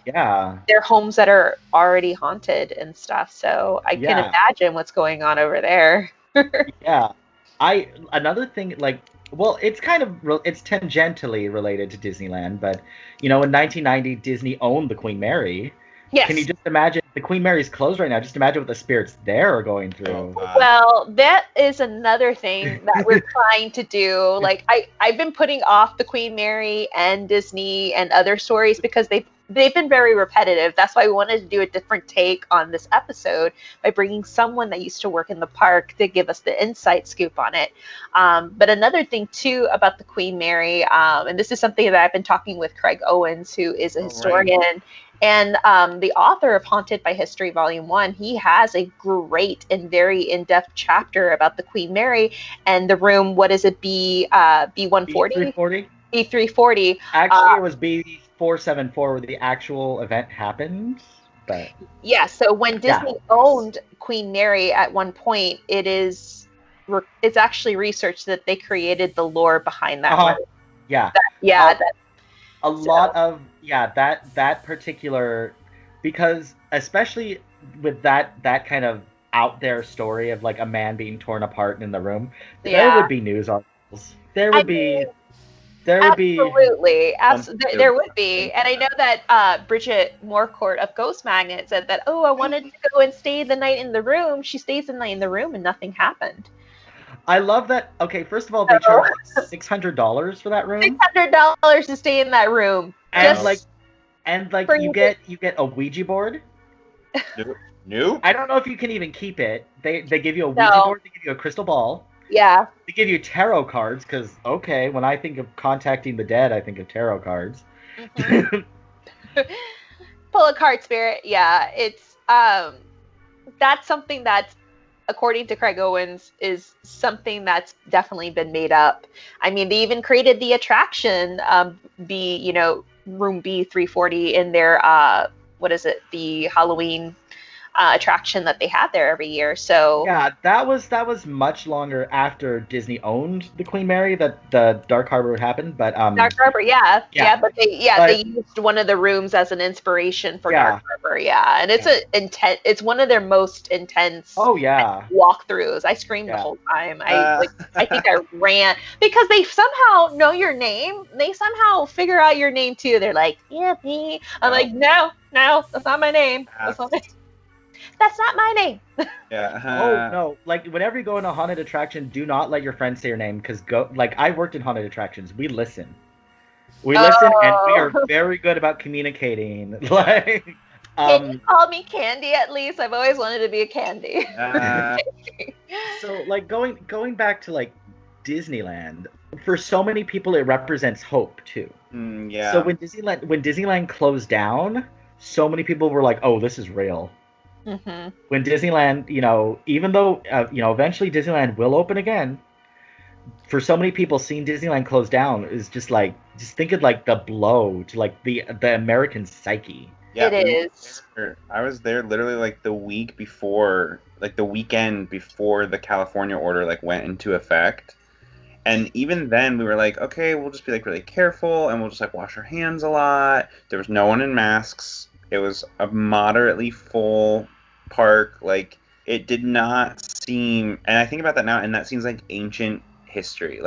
their homes that are already haunted and stuff. So I can imagine what's going on over there. Yeah, another thing, like, well, it's it's tangentially related to Disneyland, but, in 1990, Disney owned the Queen Mary. Yes. Can you just imagine, the Queen Mary's closed right now, just imagine what the spirits there are going through. Well, that is another thing that we're trying to do. Like, I've been putting off the Queen Mary and Disney and other stories because they've been very repetitive. That's why we wanted to do a different take on this episode by bringing someone that used to work in the park to give us the inside scoop on it. But another thing, too, about the Queen Mary, and this is something that I've been talking with Craig Owens, who is a historian, and the author of Haunted by History, Volume 1, he has a great and very in-depth chapter about the Queen Mary and the room, what is it, B140? B340? B340. Actually, it was B474 where the actual event happened. But yeah, so when Disney owned Queen Mary at one point, it's actually researched that they created the lore behind that one. Yeah. That particular, because especially with that kind of out there story of like a man being torn apart in the room, there would be news articles there would be. Absolutely. There would be. And I know that Bridget Morecourt of Ghost Magnet said that, I wanted to go and stay the night in the room. She stays the night in the room and nothing happened. I love that. Okay, first of all, they charge $600 for that room. $600 to stay in that room. And you get a Ouija board. Nope. I don't know if you can even keep it. They give you a Ouija board, they give you a crystal ball. Yeah. They give you tarot cards because, when I think of contacting the dead, I think of tarot cards. Mm-hmm. Pull a card, spirit. Yeah, it's that's something that's, according to Craig Owens, is something that's definitely been made up. I mean, they even created the attraction, room B340 in their the Halloween attraction that they had there every year. So yeah, that was much longer after Disney owned the Queen Mary that the Dark Harbor happened. But Dark Harbor, but they used one of the rooms as an inspiration for Dark Harbor, and it's one of their most intense walkthroughs. I screamed the whole time. I think I ran because they somehow know your name. They somehow figure out your name too. They're like, yeah, me. I'm like, no, that's not my name. That's not my name. Yeah. Oh no! Like whenever you go in a haunted attraction, do not let your friends say your name because I worked in haunted attractions. We listen, and we are very good about communicating. Can you call me Candy at least? I've always wanted to be a Candy. So going back to Disneyland, for so many people it represents hope too. Yeah. So when Disneyland closed down, so many people were like, "Oh, this is real." Mm-hmm. When Disneyland, even though eventually Disneyland will open again, for so many people, seeing Disneyland close down is just think of the blow to the American psyche. Yeah, it is. I was there literally the week before, the weekend before the California order went into effect. And even then we were okay, we'll just be really careful and we'll just wash our hands a lot. There was no one in masks. It was a moderately full park. It did not seem, and I think about that now, and that seems like ancient history.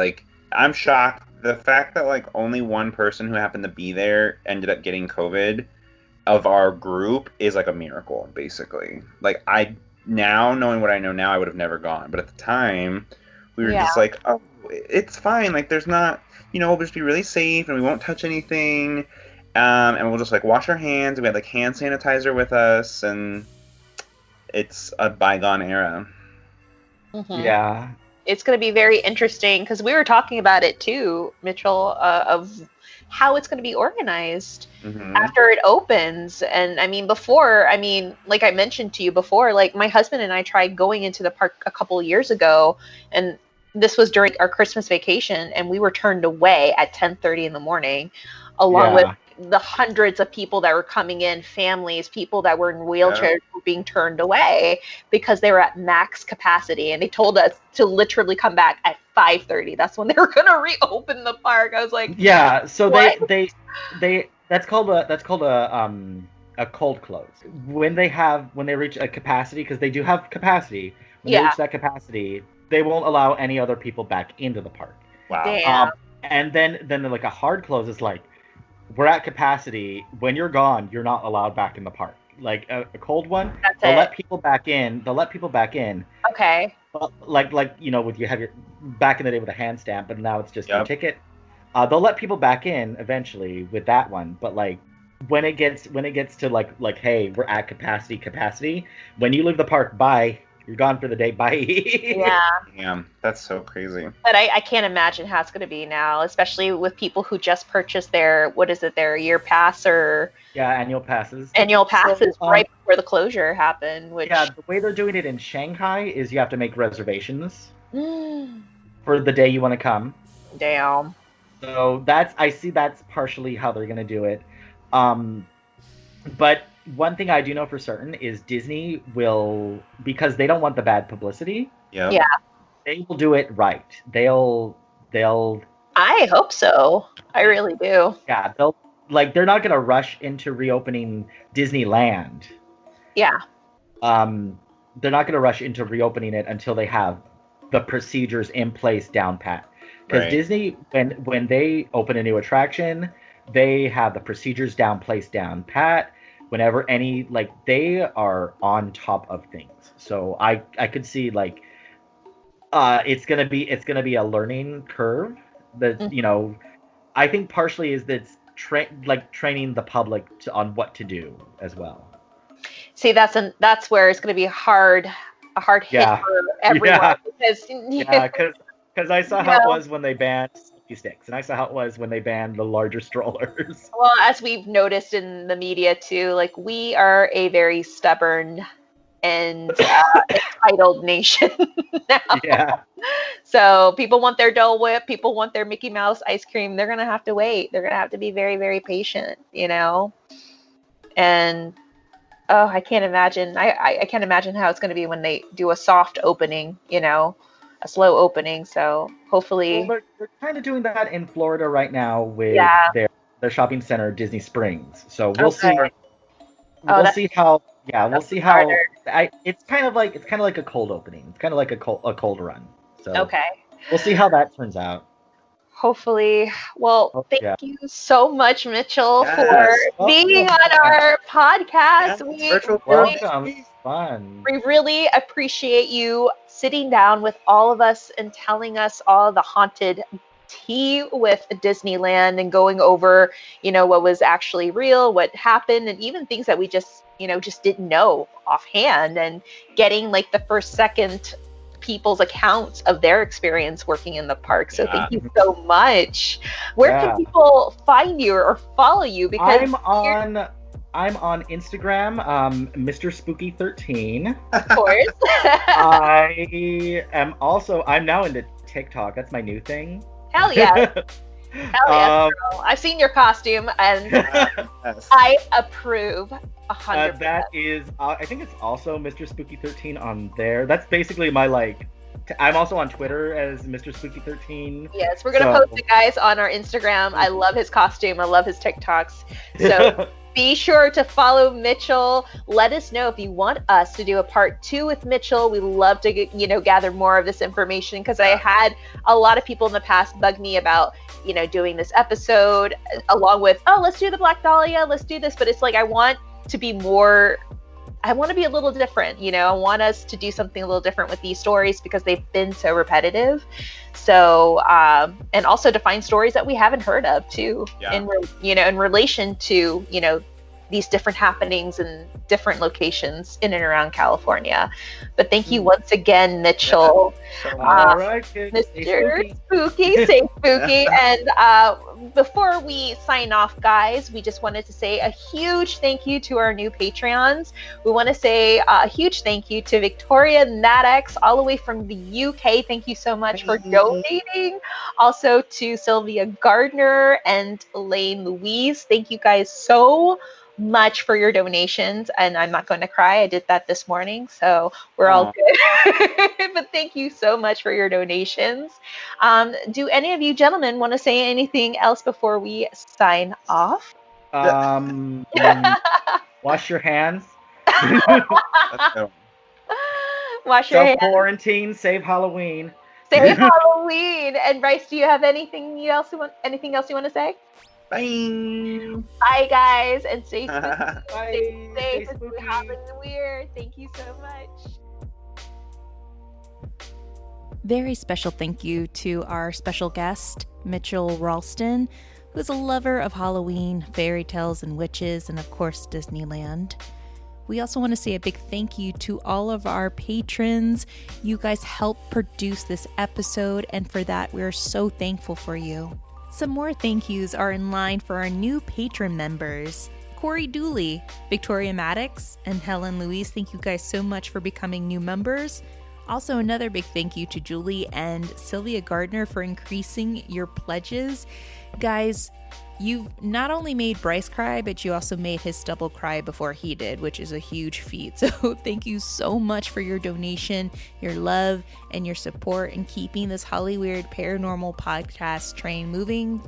I'm shocked. The fact that only one person who happened to be there ended up getting COVID of our group is a miracle, basically. I now, knowing what I know now, I would have never gone. But at the time, we were just oh, it's fine. There's not, we'll just be really safe and we won't touch anything. And we'll just wash our hands. We had hand sanitizer with us, and it's a bygone era. Mm-hmm. Yeah, it's going to be very interesting because we were talking about it too, Mitchell, of how it's going to be organized after it opens. And before, like I mentioned to you before, my husband and I tried going into the park a couple of years ago, and this was during our Christmas vacation, and we were turned away at 10:30 in the morning, along with the hundreds of people that were coming in, families, people that were in wheelchairs were being turned away because they were at max capacity, and they told us to literally come back at 5:30. That's when they were going to reopen the park. I was like, yeah. So what? they that's called a cold close. When they reach a capacity, because they do have capacity. When they reach that capacity, they won't allow any other people back into the park. Wow. Damn. And then a hard close is we're at capacity. When you're gone, you're not allowed back in the park. A cold one, they'll let people back in. Okay. But with you have your back in the day with a hand stamp, but now it's just a ticket. They'll let people back in eventually with that one. But when it gets to hey, we're at capacity. When you leave the park, bye. You're gone for the day. Bye. Yeah. Damn, that's so crazy. But I can't imagine how it's going to be now, especially with people who just purchased their year pass or annual passes. Right before the closure happened. Which the way they're doing it in Shanghai is you have to make reservations for the day you want to come. Damn. So I see that's partially how they're going to do it. But one thing I do know for certain is Disney will, because they don't want the bad publicity. Yeah. They will do it right. They'll. I hope so. I really do. Yeah, they're not gonna rush into reopening Disneyland. Yeah. They're not gonna rush into reopening it until they have the procedures in place down pat. Because Disney, when they open a new attraction, they have the procedures placed down pat. Whenever they are on top of things. So I could see it's gonna be a learning curve that I think partially is that training the public on what to do as well. See, that's where it's going to be a hard hit for everyone because I saw how it was when they banned selfie sticks, and I saw how it was when they banned the larger strollers. Well, as we've noticed in the media too, we are a very stubborn and entitled nation now. Yeah. So people want their Dole Whip, people want their Mickey Mouse ice cream. They're gonna have to wait. They're gonna have to be very, very patient, And I can't imagine. I can't imagine how it's gonna be when they do a soft opening, a slow opening. So hopefully, they're kind of doing that in Florida right now with their shopping center, Disney Springs. So we'll see. We'll see how. Yeah, we'll see how. It's kind of like a cold opening. It's kind of like a cold run. So we'll see how that turns out. Hopefully. Well, thank you so much, Mitchell, for being on our podcast. Welcome. Fun. We really appreciate you sitting down with all of us and telling us all the haunted tea with Disneyland and going over, what was actually real, what happened, and even things that we just didn't know offhand, and getting the first, second people's accounts of their experience working in the park. So thank you so much. Where can people find you or follow you? Because I'm on Instagram, Mr. Spooky 13. Of course. I'm now into TikTok. That's my new thing. Hell yeah. Hell yeah, girl. I've seen your costume and I approve 100%. That is, I think it's also Mr. Spooky 13 on there. That's basically my I'm also on Twitter as Mr. Spooky 13. Yes, we're gonna post it, guys, on our Instagram. I love his costume. I love his TikToks. So be sure to follow Mitchell. Let us know if you want us to do a part 2 with Mitchell. We love to gather more of this information, because I had a lot of people in the past bug me about doing this episode along with, let's do the Black Dahlia, let's do this. But it's I want to be a little different. I want us to do something a little different with these stories, because they've been so repetitive. So, and also to find stories that we haven't heard of too, in relation to, these different happenings in different locations in and around California. But thank you once again, Mitchell. All right, Mr. Spooky, say spooky. And before we sign off, guys, we just wanted to say a huge thank you to our new Patreons. We want to say a huge thank you to Victoria Maddox, all the way from the UK. Thank you so much for donating. Also to Sylvia Gardner and Elaine Louise. Thank you guys so much for your donations, and I'm not going to cry. I did that this morning, so we're all good. But thank you so much for your donations. Do any of you gentlemen want to say anything else before we sign off? Wash your hands. Wash your hands. Quarantine. Save Halloween. Save Halloween. And Bryce, do you have anything else you want to say? Bye. Bye, guys, and stay spooky. Bye. Stay safe and stay Halloween weird. Thank you so much. Very special thank you to our special guest, Mitchell Ralston, who's a lover of Halloween, fairy tales, and witches, and of course, Disneyland. We also want to say a big thank you to all of our patrons. You guys helped produce this episode, and for that, we're so thankful for you. Some more thank yous are in line for our new patron members. Corey Dooley, Victoria Maddox, and Helen Louise, thank you guys so much for becoming new members. Also, another big thank you to Julie and Sylvia Gardner for increasing your pledges. Guys, you not only made Bryce cry, but you also made his double cry before he did, which is a huge feat. So thank you so much for your donation, your love, and your support in keeping this Hollyweird Paranormal podcast train moving,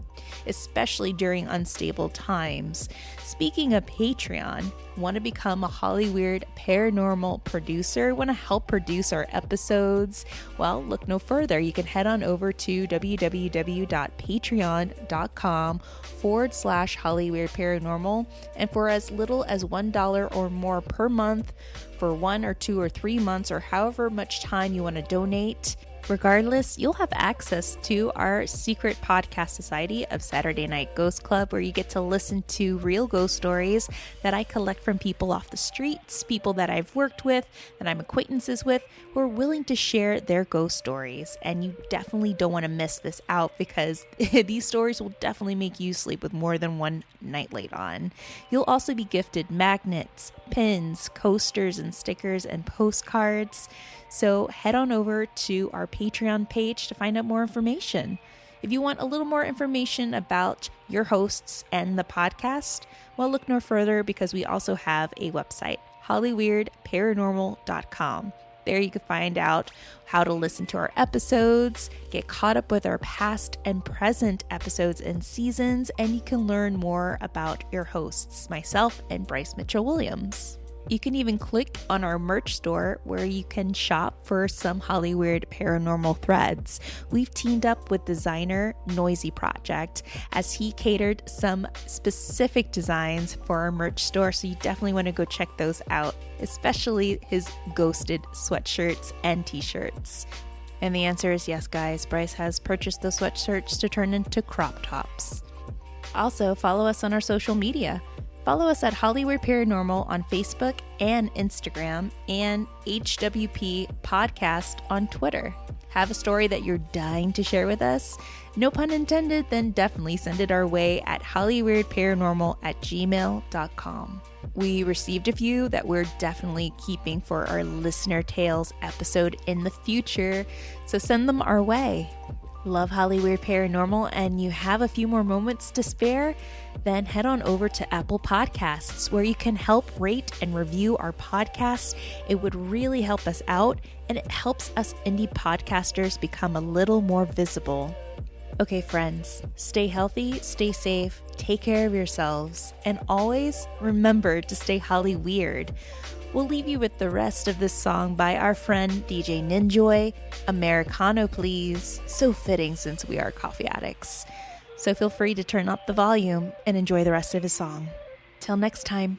especially during unstable times. Speaking of Patreon, want to become a Hollyweird Paranormal producer? Want to help produce our episodes? Well, look no further. You can head on over to www.patreon.com/Hollyweird Paranormal, and for as little as $1 or more per month, for 1 or 2 or 3 months, or however much time you want to donate, regardless, you'll have access to our secret podcast society of Saturday Night Ghost Club, where you get to listen to real ghost stories that I collect from people off the streets, people that I've worked with, that I'm acquaintances with, who are willing to share their ghost stories. And you definitely don't want to miss this out, because these stories will definitely make you sleep with more than one nightlight on. You'll also be gifted magnets, pins, coasters, and stickers, and postcards. So head on over to our Patreon page to find out more information. If you want a little more information about your hosts and the podcast, well, look no further, because we also have a website, hollyweirdparanormal.com. There you can find out how to listen to our episodes, get caught up with our past and present episodes and seasons, and you can learn more about your hosts, myself and Bryce Mitchell-Williams. You can even click on our merch store, where you can shop for some Hollyweird Paranormal threads. We've teamed up with designer Noisy Project, as he catered some specific designs for our merch store, so you definitely want to go check those out, especially his ghosted sweatshirts and t-shirts. And the answer is yes, guys. Bryce has purchased those sweatshirts to turn into crop tops. Also, follow us on our social media. Follow us at Hollyweird Paranormal on Facebook and Instagram, and HWP Podcast on Twitter. Have a story that you're dying to share with us? No pun intended, then definitely send it our way at hollyweirdparanormal@gmail.com. We received a few that we're definitely keeping for our Listener Tales episode in the future, so send them our way. Love Hollyweird Paranormal and you have a few more moments to spare? Then head on over to Apple Podcasts, where you can help rate and review our podcast. It would really help us out, and it helps us indie podcasters become a little more visible. Okay, friends, stay healthy, stay safe, take care of yourselves, and always remember to stay Hollyweird. We'll leave you with the rest of this song by our friend DJ Ninjoy, Americano Please, so fitting since we are coffee addicts. So feel free to turn up the volume and enjoy the rest of his song. Till next time.